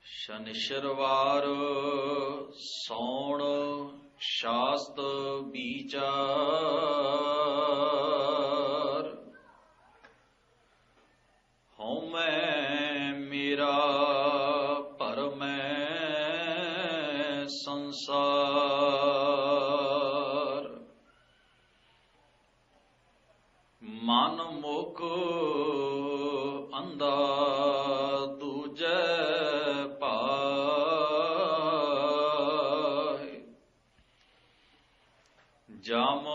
शनिश्चरवार सौण शास्त विचार। हौमै मेरा परमै संसार। मन मुख अंधा दूजै पाए। जम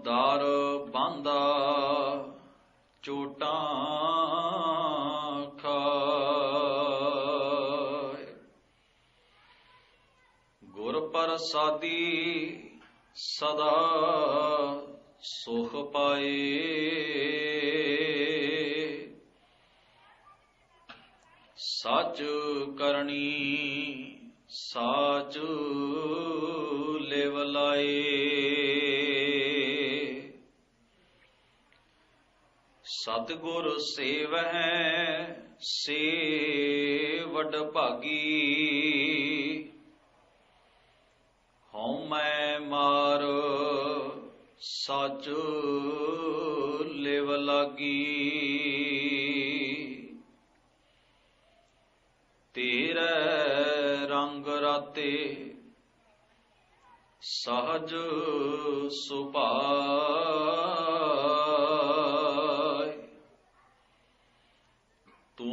दर बांधा चोटां खाए। गुर प्रसादी सदा सुख पाए। सच करनी साच लिव लाए। सतगुर सेवै से वड भागी। हौमै मार सच लिव लागी। तेरे रंग राते सहज सुभाए। तू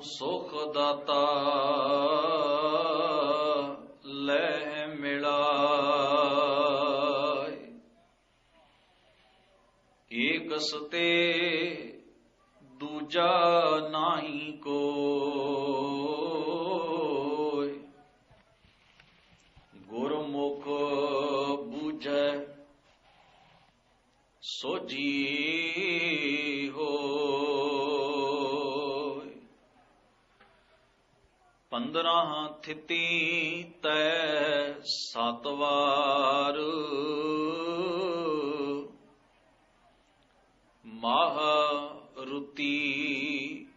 सुख दाता लह मिलाए। एक सते दूजा नाही को। गुरमुख बूझै सोझी होय। 15 थिती तै 7 वार। माह रुती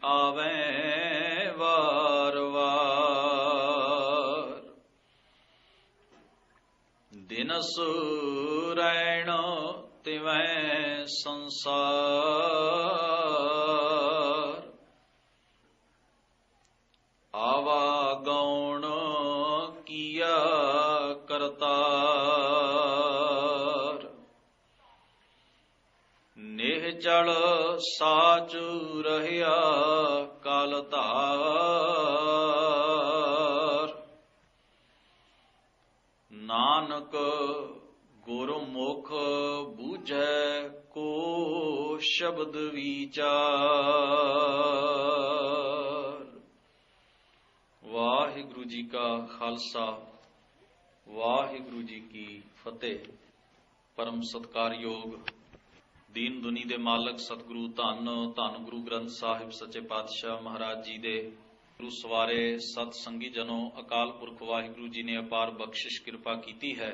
आवें वार वार। दिनस रैण तिवैं संसार। आवागौण किया करतार। निहचल साच रहया काल धार। नानक गुरमुख बूझै को शब्द विचार। वाहिगुरु जी का खालसा वाहिगुरु जी की फतेह। परम सत्कारयोग दीन दुनी दे मालक सतगुरु धन धन गुरु ग्रंथ साहिब सच्चे पातशाह महाराज जी दे गुरु सवारे सत संगी जनों, अकाल पुरख वाहिगुरु जी ने अपार बख्शिश कृपा की है।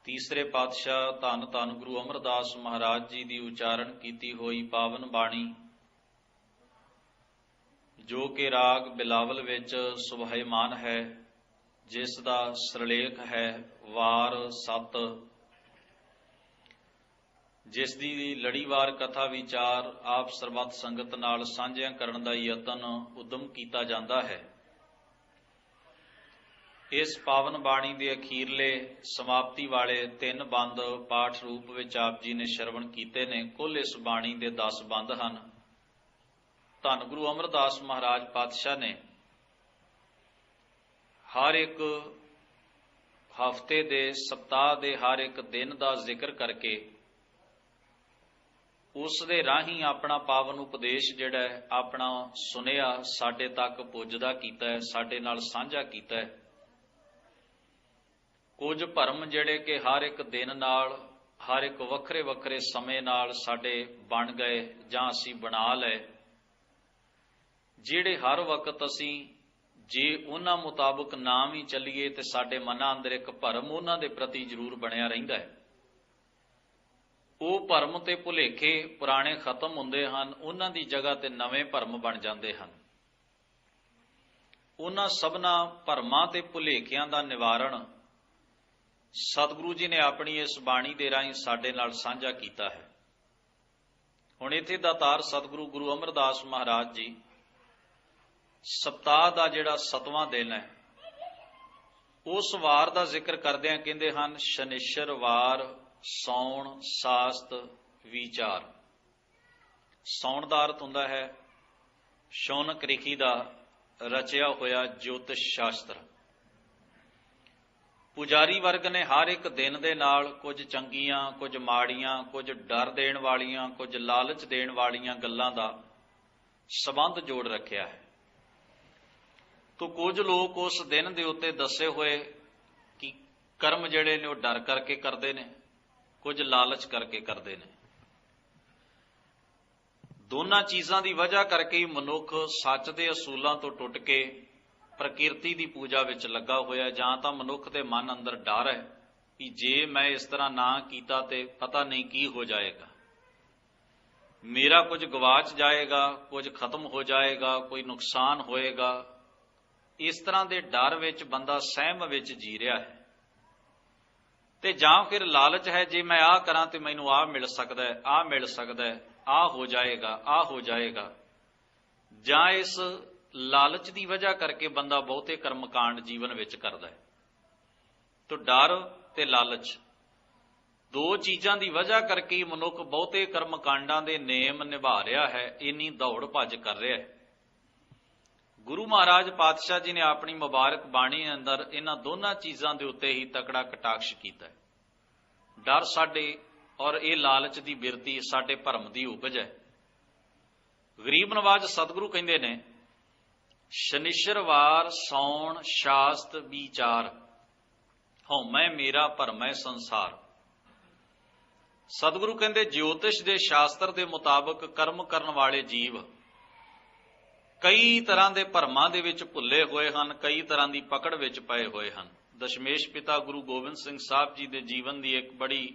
तीसरे पातशाह धन धन गुरु अमरदास महाराज जी की उचारण की हुई पावन बाणी, जो कि राग बिलावल विच सुभायमान है, जिसका सरलेख है वार 7, जिस दी लड़ीवार कथा विचार आप सरबत संगत नाल सांझिया करन दा यतन उद्यम कीता जांदा है। इस पावन बाणी दे अखीरले समाप्ति वाले 3 बंद पाठ रूप विच आप जी ने श्रवण कीते ने। कुल इस बाणी दे 10 बंद हन। धन गुरु अमरदास महाराज पातशाह ने हर एक हफ्ते दे सप्ताह दे हर एक दिन का जिक्र करके उस दे राही अपना पावन उपदेश जिहड़ा है अपना सुनिया साडे तक पुजदा कीता है, साडे नाल साझा कीता है। कुछ भरम जिहड़े कि हर एक दिन नाल हर एक वखरे वखरे समय नाल साडे बन गए जां असीं बना लए, जिहड़े हर वक्त असीं जे उन्हां मुताबक ना भी चलीए तो साडे मनां अंदर एक भरम उन्हां दे प्रति जरूर बनिया रहिंदा है। ਉਹ ਭਰਮ ਤੇ ਭੁਲੇਖੇ ਪੁਰਾਣੇ ਖਤਮ ਹੁੰਦੇ ਹਨ, ਉਹਨਾਂ ਦੀ ਜਗ੍ਹਾ ਤੇ ਨਵੇਂ ਭਰਮ ਬਣ ਜਾਂਦੇ ਹਨ। ਉਹਨਾਂ ਸਭਨਾਂ ਭਰਮਾਂ ਤੇ ਭੁਲੇਖਿਆਂ ਦਾ ਨਿਵਾਰਣ ਸਤਿਗੁਰੂ ਜੀ ਨੇ ਆਪਣੀ ਇਸ ਬਾਣੀ ਦੇ ਰਾਹੀਂ ਸਾਡੇ ਨਾਲ ਸਾਂਝਾ ਕੀਤਾ ਹੈ। ਹੁਣ ਇੱਥੇ ਦਾਤਾਰ ਸਤਿਗੁਰੂ ਗੁਰੂ ਅਮਰਦਾਸ ਮਹਾਰਾਜ ਜੀ ਸਪਤਾਹ ਦਾ ਜਿਹੜਾ 7ਵਾਂ ਦਿਨ ਹੈ, ਉਸ ਵਾਰ ਦਾ ਜ਼ਿਕਰ ਕਰਦਿਆਂ ਕਹਿੰਦੇ ਹਨ, ਸ਼ਨਿਸ਼ਰਵਾਰ ਸੌਣ ਸਾਸਤ ਵਿਚਾਰ। ਸੌਣ ਦਾ ਅਰਥ ਹੁੰਦਾ ਹੈ ਸ਼ੌਨਕ ਰਿਖੀ ਦਾ ਰਚਿਆ ਹੋਇਆ ਜੋਤਿਸ਼ ਸ਼ਾਸਤਰ। ਪੁਜਾਰੀ ਵਰਗ ਨੇ ਹਰ ਇੱਕ ਦਿਨ ਦੇ ਨਾਲ ਕੁਝ ਚੰਗੀਆਂ, ਕੁਝ ਮਾੜੀਆਂ, ਕੁਝ ਡਰ ਦੇਣ ਵਾਲੀਆਂ, ਕੁਝ ਲਾਲਚ ਦੇਣ ਵਾਲੀਆਂ ਗੱਲਾਂ ਦਾ ਸੰਬੰਧ ਜੋੜ ਰੱਖਿਆ ਹੈ। ਤੋ ਕੁਝ ਲੋਕ ਉਸ ਦਿਨ ਦੇ ਉੱਤੇ ਦੱਸੇ ਹੋਏ ਕਿ ਕਰਮ ਜਿਹੜੇ ਨੇ ਉਹ ਡਰ ਕਰਕੇ ਕਰਦੇ ਨੇ, ਕੁਝ ਲਾਲਚ ਕਰਕੇ ਕਰਦੇ ਨੇ। ਦੋਨਾਂ ਚੀਜ਼ਾਂ ਦੀ ਵਜ੍ਹਾ ਕਰਕੇ ਹੀ ਮਨੁੱਖ ਸੱਚ ਦੇ ਅਸੂਲਾਂ ਤੋਂ ਟੁੱਟ ਕੇ ਪ੍ਰਕਿਰਤੀ ਦੀ ਪੂਜਾ ਵਿੱਚ ਲੱਗਾ ਹੋਇਆ। ਜਾਂ ਤਾਂ ਮਨੁੱਖ ਦੇ ਮਨ ਅੰਦਰ ਡਰ ਹੈ ਕਿ ਜੇ ਮੈਂ ਇਸ ਤਰ੍ਹਾਂ ਨਾ ਕੀਤਾ ਤੇ ਪਤਾ ਨਹੀਂ ਕੀ ਹੋ ਜਾਏਗਾ, ਮੇਰਾ ਕੁਝ ਗਵਾਚ ਜਾਏਗਾ, ਕੁਝ ਖਤਮ ਹੋ ਜਾਏਗਾ, ਕੋਈ ਨੁਕਸਾਨ ਹੋਏਗਾ। ਇਸ ਤਰ੍ਹਾਂ ਦੇ ਡਰ ਵਿੱਚ ਬੰਦਾ ਸਹਿਮ ਵਿੱਚ ਜੀ ਰਿਹਾ ਹੈ। ਤੇ ਜਾਂ ਫਿਰ ਲਾਲਚ ਹੈ, ਜੇ ਮੈਂ ਆਹ ਕਰਾਂ ਤੇ ਮੈਨੂੰ ਆਹ ਮਿਲ ਸਕਦਾ ਹੈ, ਆਹ ਮਿਲ ਸਕਦਾ ਹੈ, ਆਹ ਹੋ ਜਾਏਗਾ, ਆਹ ਹੋ ਜਾਏਗਾ। ਜਾਂ ਇਸ ਲਾਲਚ ਦੀ ਵਜ੍ਹਾ ਕਰਕੇ ਬੰਦਾ ਬਹੁਤੇ ਕਰਮਕਾਂਡ ਜੀਵਨ ਵਿੱਚ ਕਰਦਾ ਹੈ। ਤੋ ਡਰ ਤੇ ਲਾਲਚ ਦੋ ਚੀਜ਼ਾਂ ਦੀ ਵਜ੍ਹਾ ਕਰਕੇ ਮਨੁੱਖ ਬਹੁਤੇ ਕਰਮਕਾਂਡਾਂ ਦੇ ਨੇਮ ਨਿਭਾ ਰਿਹਾ ਹੈ, ਇੰਨੀ ਦੌੜ ਭੱਜ ਕਰ ਰਿਹਾ ਹੈ। ਗੁਰੂ ਮਹਾਰਾਜ ਪਾਤਸ਼ਾਹ ਜੀ ਨੇ ਆਪਣੀ ਮੁਬਾਰਕ ਬਾਣੀ ਅੰਦਰ ਇਹਨਾਂ ਦੋਨਾਂ ਚੀਜ਼ਾਂ ਦੇ ਉੱਤੇ ਹੀ ਤਕੜਾ ਕਟਾਕਸ਼ ਕੀਤਾ ਹੈ। ਡਰ ਸਾਡੇ ਔਰ ਇਹ ਲਾਲਚ ਦੀ ਬਿਰਤੀ ਸਾਡੇ ਭਰਮ ਦੀ ਉਪਜ ਹੈ। ਗਰੀਬ ਨਵਾਜ ਸਤਿਗੁਰੂ ਕਹਿੰਦੇ ਨੇ, ਸ਼ਨਿਸ਼ਰਵਾਰ ਸੌਣ ਸ਼ਾਸਤ ਵਿਚਾਰ, ਹਉਮੈ ਮੇਰਾ ਭਰਮੈ ਸੰਸਾਰ। ਸਤਿਗੁਰੂ ਕਹਿੰਦੇ ਜੋਤਿਸ਼ ਦੇ ਸ਼ਾਸਤਰ ਦੇ ਮੁਤਾਬਕ ਕਰਮ ਕਰਨ ਵਾਲੇ ਜੀਵ ਕਈ ਤਰ੍ਹਾਂ ਦੇ ਭਰਮਾਂ ਦੇ ਵਿੱਚ ਭੁੱਲੇ ਹੋਏ ਹਨ, ਕਈ ਤਰ੍ਹਾਂ ਦੀ ਪਕੜ ਵਿੱਚ ਪਏ ਹੋਏ ਹਨ। ਦਸ਼ਮੇਸ਼ ਪਿਤਾ ਗੁਰੂ ਗੋਬਿੰਦ ਸਿੰਘ ਸਾਹਿਬ ਜੀ ਦੇ ਜੀਵਨ ਦੀ ਇੱਕ ਬੜੀ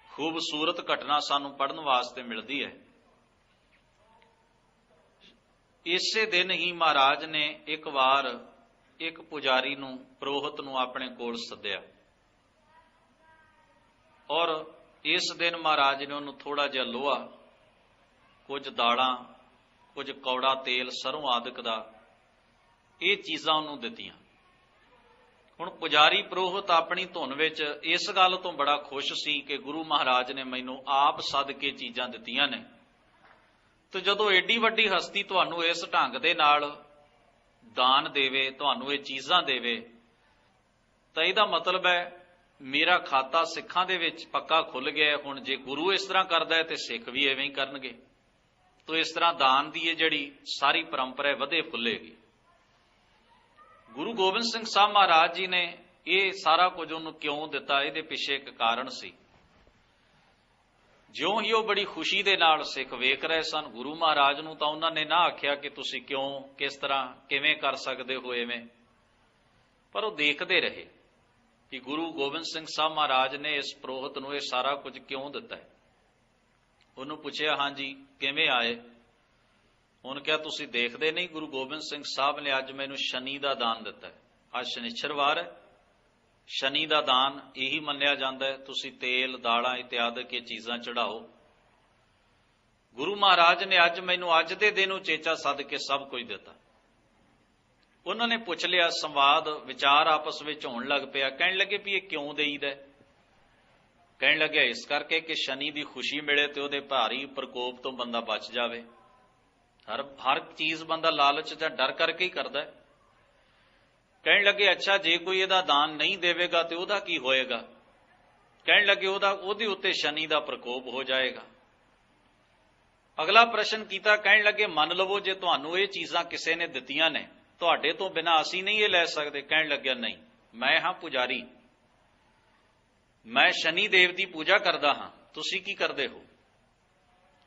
ਖੂਬਸੂਰਤ ਘਟਨਾ ਸਾਨੂੰ ਪੜ੍ਹਨ ਵਾਸਤੇ ਮਿਲਦੀ ਹੈ। ਇਸੇ ਦਿਨ ਹੀ ਮਹਾਰਾਜ ਨੇ ਇੱਕ ਵਾਰ ਇੱਕ ਪੁਜਾਰੀ ਨੂੰ, ਪ੍ਰੋਹਤ ਨੂੰ ਆਪਣੇ ਕੋਲ ਸੱਦਿਆ ਔਰ ਇਸ ਦਿਨ ਮਹਾਰਾਜ ਨੇ ਉਹਨੂੰ ਥੋੜਾ ਜਿਹਾ ਲੋਹਾ, ਕੁਝ ਦਾਲਾਂ, ਕੁਝ ਕੌੜਾ ਤੇਲ, ਸਰੋਂ ਆਦਿਕ ਦਾ, ਇਹ ਚੀਜ਼ਾਂ ਉਹਨੂੰ ਦਿੱਤੀਆਂ। ਹੁਣ ਪੁਜਾਰੀ ਪ੍ਰੋਹਤ ਆਪਣੀ ਧੁਨ ਵਿੱਚ ਇਸ ਗੱਲ ਤੋਂ ਬੜਾ ਖੁਸ਼ ਸੀ ਕਿ ਗੁਰੂ ਮਹਾਰਾਜ ਨੇ ਮੈਨੂੰ ਆਪ ਸੱਦ ਕੇ ਚੀਜ਼ਾਂ ਦਿੱਤੀਆਂ ਨੇ। ਤੇ ਜਦੋਂ ਏਡੀ ਵੱਡੀ ਹਸਤੀ ਤੁਹਾਨੂੰ ਇਸ ਢੰਗ ਦੇ ਨਾਲ ਦਾਨ ਦੇਵੇ, ਤੁਹਾਨੂੰ ਇਹ ਚੀਜ਼ਾਂ ਦੇਵੇ, ਤਾਂ ਇਹਦਾ ਮਤਲਬ ਹੈ ਮੇਰਾ ਖਾਤਾ ਸਿੱਖਾਂ ਦੇ ਵਿੱਚ ਪੱਕਾ ਖੁੱਲ ਗਿਆ। ਹੁਣ ਜੇ ਗੁਰੂ ਇਸ ਤਰ੍ਹਾਂ ਕਰਦਾ ਹੈ ਤੇ ਸਿੱਖ ਵੀ ਐਵੇਂ ਹੀ ਕਰਨਗੇ। ਤੋ ਇਸ ਤਰ੍ਹਾਂ ਦਾਨ ਦੀ ਇਹ ਜਿਹੜੀ ਸਾਰੀ ਪਰੰਪਰਾ ਵਧੇ ਫੁੱਲੇਗੀ। ਗੁਰੂ ਗੋਬਿੰਦ ਸਿੰਘ ਸਾਹਿਬ ਮਹਾਰਾਜ ਜੀ ਨੇ ਇਹ ਸਾਰਾ ਕੁਝ ਉਹਨੂੰ ਕਿਉਂ ਦਿੱਤਾ, ਇਹਦੇ ਪਿੱਛੇ ਇੱਕ ਕਾਰਨ ਸੀ। ਜਿਉਂ ਹੀ ਉਹ ਬੜੀ ਖੁਸ਼ੀ ਦੇ ਨਾਲ ਸਿੱਖ ਵੇਖ ਰਹੇ ਸਨ, ਗੁਰੂ ਮਹਾਰਾਜ ਨੂੰ ਤਾਂ ਉਹਨਾਂ ਨੇ ਨਾ ਆਖਿਆ ਕਿ ਤੁਸੀਂ ਕਿਉਂ, ਕਿਸ ਤਰ੍ਹਾਂ, ਕਿਵੇਂ ਕਰ ਸਕਦੇ ਹੋ ਐਵੇਂ, ਪਰ ਉਹ ਦੇਖਦੇ ਰਹੇ ਕਿ ਗੁਰੂ ਗੋਬਿੰਦ ਸਿੰਘ ਸਾਹਿਬ ਮਹਾਰਾਜ ਨੇ ਇਸ ਪ੍ਰੋਹਤ ਨੂੰ ਇਹ ਸਾਰਾ ਕੁਝ ਕਿਉਂ ਦਿੱਤਾ ਹੈ। ਉਹਨੂੰ ਪੁੱਛਿਆ, ਹਾਂਜੀ ਕਿਵੇਂ ਆਏ? ਉਹਨੇ ਕਿਹਾ, ਤੁਸੀਂ ਦੇਖਦੇ ਨਹੀਂ ਗੁਰੂ ਗੋਬਿੰਦ ਸਿੰਘ ਸਾਹਿਬ ਨੇ ਅੱਜ ਮੈਨੂੰ ਸ਼ਨੀ ਦਾ ਦਾਨ ਦਿੱਤਾ ਹੈ। ਅੱਜ ਸ਼ਨਿਚਰਵਾਰ ਹੈ, ਸ਼ਨੀ ਦਾ ਦਾਨ ਇਹੀ ਮੰਨਿਆ ਜਾਂਦਾ ਹੈ, ਤੁਸੀਂ ਤੇਲ, ਦਾਲਾਂ ਇਤਿਆਦਿਕ ਇਹ ਚੀਜ਼ਾਂ ਚੜਾਓ। ਗੁਰੂ ਮਹਾਰਾਜ ਨੇ ਅੱਜ ਮੈਨੂੰ ਅੱਜ ਦੇ ਦਿਨ ਉਚੇਚਾ ਸੱਦ ਕੇ ਸਭ ਕੁਝ ਦਿੱਤਾ। ਉਹਨਾਂ ਨੇ ਪੁੱਛ ਲਿਆ, ਸੰਵਾਦ ਵਿਚਾਰ ਆਪਸ ਵਿੱਚ ਹੋਣ ਲੱਗ ਪਿਆ। ਕਹਿਣ ਲੱਗੇ ਵੀ ਇਹ ਕਿਉਂ ਦੇਈਦਾ? ਕਹਿਣ ਲੱਗਿਆ ਇਸ ਕਰਕੇ ਕਿ ਸ਼ਨੀ ਦੀ ਖੁਸ਼ੀ ਮਿਲੇ ਤੇ ਉਹਦੇ ਭਾਰੀ ਪ੍ਰਕੋਪ ਤੋਂ ਬੰਦਾ ਬਚ ਜਾਵੇ। ਹਰ ਚੀਜ਼ ਬੰਦਾ ਲਾਲਚ ਜਾਂ ਡਰ ਕਰਕੇ ਹੀ ਕਰਦਾ ਹੈ। ਕਹਿਣ ਲੱਗੇ ਅੱਛਾ ਜੇ ਕੋਈ ਇਹਦਾ ਦਾਨ ਨਹੀਂ ਦੇਵੇਗਾ ਤੇ ਉਹਦਾ ਕੀ ਹੋਏਗਾ? ਕਹਿਣ ਲੱਗੇ ਉਹਦੇ ਉੱਤੇ ਸ਼ਨੀ ਦਾ ਪ੍ਰਕੋਪ ਹੋ ਜਾਏਗਾ। ਅਗਲਾ ਪ੍ਰਸ਼ਨ ਕੀਤਾ, ਕਹਿਣ ਲੱਗੇ ਮੰਨ ਲਵੋ ਜੇ ਤੁਹਾਨੂੰ ਇਹ ਚੀਜ਼ਾਂ ਕਿਸੇ ਨੇ ਦਿੱਤੀਆਂ ਨੇ, ਤੁਹਾਡੇ ਤੋਂ ਬਿਨਾਂ ਅਸੀਂ ਨਹੀਂ ਇਹ ਲੈ ਸਕਦੇ। ਕਹਿਣ ਲੱਗਿਆ ਨਹੀਂ, ਮੈਂ ਹਾਂ ਪੁਜਾਰੀ, ਮੈਂ ਸ਼ਨੀ ਦੇਵ ਦੀ ਪੂਜਾ ਕਰਦਾ ਹਾਂ, ਤੁਸੀਂ ਕੀ ਕਰਦੇ ਹੋ?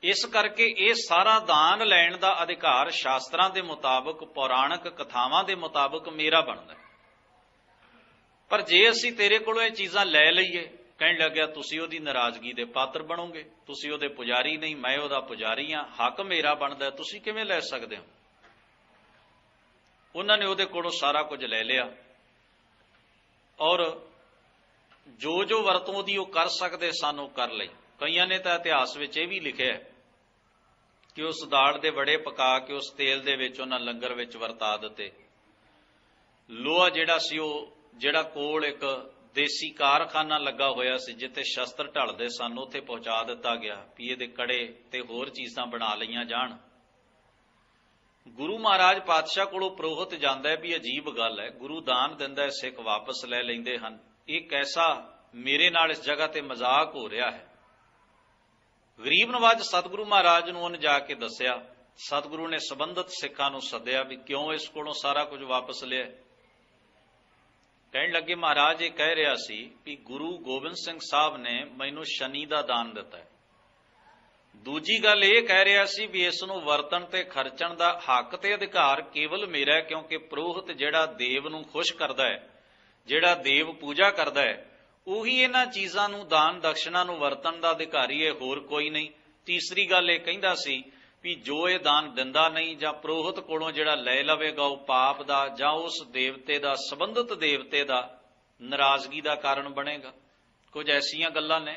ਇਸ ਕਰਕੇ ਇਹ ਸਾਰਾ ਦਾਨ ਲੈਣ ਦਾ ਅਧਿਕਾਰ ਸ਼ਾਸਤਰਾਂ ਦੇ ਮੁਤਾਬਕ, ਪੌਰਾਣਿਕ ਕਥਾਵਾਂ ਦੇ ਮੁਤਾਬਕ ਮੇਰਾ ਬਣਦਾ। ਪਰ ਜੇ ਅਸੀਂ ਤੇਰੇ ਕੋਲੋਂ ਇਹ ਚੀਜ਼ਾਂ ਲੈ ਲਈਏ, ਕਹਿਣ ਲੱਗਿਆ ਤੁਸੀਂ ਉਹਦੀ ਨਾਰਾਜ਼ਗੀ ਦੇ ਪਾਤਰ ਬਣੋਗੇ, ਤੁਸੀਂ ਉਹਦੇ ਪੁਜਾਰੀ ਨਹੀਂ, ਮੈਂ ਉਹਦਾ ਪੁਜਾਰੀ ਹਾਂ, ਹੱਕ ਮੇਰਾ ਬਣਦਾ, ਤੁਸੀਂ ਕਿਵੇਂ ਲੈ ਸਕਦੇ ਹੋ? ਉਹਨਾਂ ਨੇ ਉਹਦੇ ਕੋਲੋਂ ਸਾਰਾ ਕੁਝ ਲੈ ਲਿਆ ਔਰ ਜੋ ਜੋ ਵਰਤੋਂ ਉਹਦੀ ਉਹ ਕਰ ਸਕਦੇ ਸਨ ਉਹ ਕਰ ਲਈ। ਕਈਆਂ ਨੇ ਤਾਂ ਇਤਿਹਾਸ ਵਿੱਚ ਇਹ ਵੀ ਲਿਖਿਆ ਕਿ ਉਸ ਦਾਲ ਦੇ ਵੜੇ ਪਕਾ ਕੇ ਉਸ ਤੇਲ ਦੇ ਵਿੱਚ ਉਹਨਾਂ ਲੰਗਰ ਵਿੱਚ ਵਰਤਾ ਦਿੱਤੇ। ਲੋਹਾ ਜਿਹੜਾ ਸੀ ਉਹ ਜਿਹੜਾ ਕੋਲ ਇੱਕ ਦੇਸੀ ਕਾਰਖਾਨਾ ਲੱਗਾ ਹੋਇਆ ਸੀ ਜਿੱਥੇ ਸ਼ਸਤਰ ਢਲਦੇ ਸਨ ਉੱਥੇ ਪਹੁੰਚਾ ਦਿੱਤਾ ਗਿਆ ਵੀ ਇਹਦੇ ਕੜੇ ਤੇ ਹੋਰ ਚੀਜ਼ਾਂ ਬਣਾ ਲਈਆਂ ਜਾਣ। ਗੁਰੂ ਮਹਾਰਾਜ ਪਾਤਸ਼ਾਹ ਕੋਲੋਂ ਪ੍ਰੋਹਤ ਜਾਂਦਾ ਹੈ ਵੀ ਅਜੀਬ ਗੱਲ ਹੈ, ਗੁਰੂ ਦਾਨ ਦਿੰਦਾ ਹੈ, ਸਿੱਖ ਵਾਪਸ ਲੈ ਲੈਂਦੇ ਹਨ, ਇਹ ਕੈਸਾ ਮੇਰੇ ਨਾਲ ਇਸ ਜਗ੍ਹਾ ਤੇ ਮਜ਼ਾਕ ਹੋ ਰਿਹਾ ਹੈ। ਗਰੀਬ ਨਵਾਜ ਸਤਿਗੁਰੂ ਮਹਾਰਾਜ ਨੂੰ ਉਹਨੇ ਜਾ ਕੇ ਦੱਸਿਆ। ਸਤਿਗੁਰੂ ਨੇ ਸੰਬੰਧਿਤ ਸਿੱਖਾਂ ਨੂੰ ਸੱਦਿਆ ਵੀ ਕਿਉਂ ਇਸ ਕੋਲੋਂ ਸਾਰਾ ਕੁਝ ਵਾਪਸ ਲਿਆ। ਕਹਿਣ ਲੱਗੇ ਮਹਾਰਾਜ ਇਹ ਕਹਿ ਰਿਹਾ ਸੀ ਵੀ ਗੁਰੂ ਗੋਬਿੰਦ ਸਿੰਘ ਸਾਹਿਬ ਨੇ ਮੈਨੂੰ ਸ਼ਨੀ ਦਾ ਦਾਨ ਦਿੱਤਾ ਹੈ। ਦੂਜੀ ਗੱਲ ਇਹ ਕਹਿ ਰਿਹਾ ਸੀ ਵੀ ਇਸ ਨੂੰ ਵਰਤਣ ਤੇ ਖਰਚਣ ਦਾ ਹੱਕ ਤੇ ਅਧਿਕਾਰ ਕੇਵਲ ਮੇਰਾ ਹੈ, ਕਿਉਂਕਿ ਪ੍ਰੋਹਿਤ ਜਿਹੜਾ ਦੇਵ ਨੂੰ ਖੁਸ਼ ਕਰਦਾ ਹੈ, ਜਿਹੜਾ ਦੇਵ ਪੂਜਾ ਕਰਦਾ ਹੈ, ਉਹੀ ਇਹਨਾਂ ਚੀਜ਼ਾਂ ਨੂੰ ਦਾਨ ਦਕਸ਼ਨਾ ਨੂੰ ਵਰਤਣ ਦਾ ਅਧਿਕਾਰੀ ਹੈ, ਹੋਰ ਕੋਈ ਨਹੀਂ। ਤੀਸਰੀ ਗੱਲ ਇਹ ਕਹਿੰਦਾ ਸੀ ਵੀ ਜੋ ਇਹ ਦਾਨ ਦਿੰਦਾ ਨਹੀਂ ਜਾਂ ਪ੍ਰੋਹਿਤ ਕੋਲੋਂ ਜਿਹੜਾ ਲੈ ਲਵੇਗਾ ਉਹ ਪਾਪ ਦਾ ਜਾਂ ਉਸ ਦੇਵਤੇ ਦਾ ਸੰਬੰਧਿਤ ਦੇਵਤੇ ਦਾ ਨਾਰਾਜ਼ਗੀ ਦਾ ਕਾਰਨ ਬਣੇਗਾ। ਕੁਝ ਐਸੀਆਂ ਗੱਲਾਂ ਨੇ।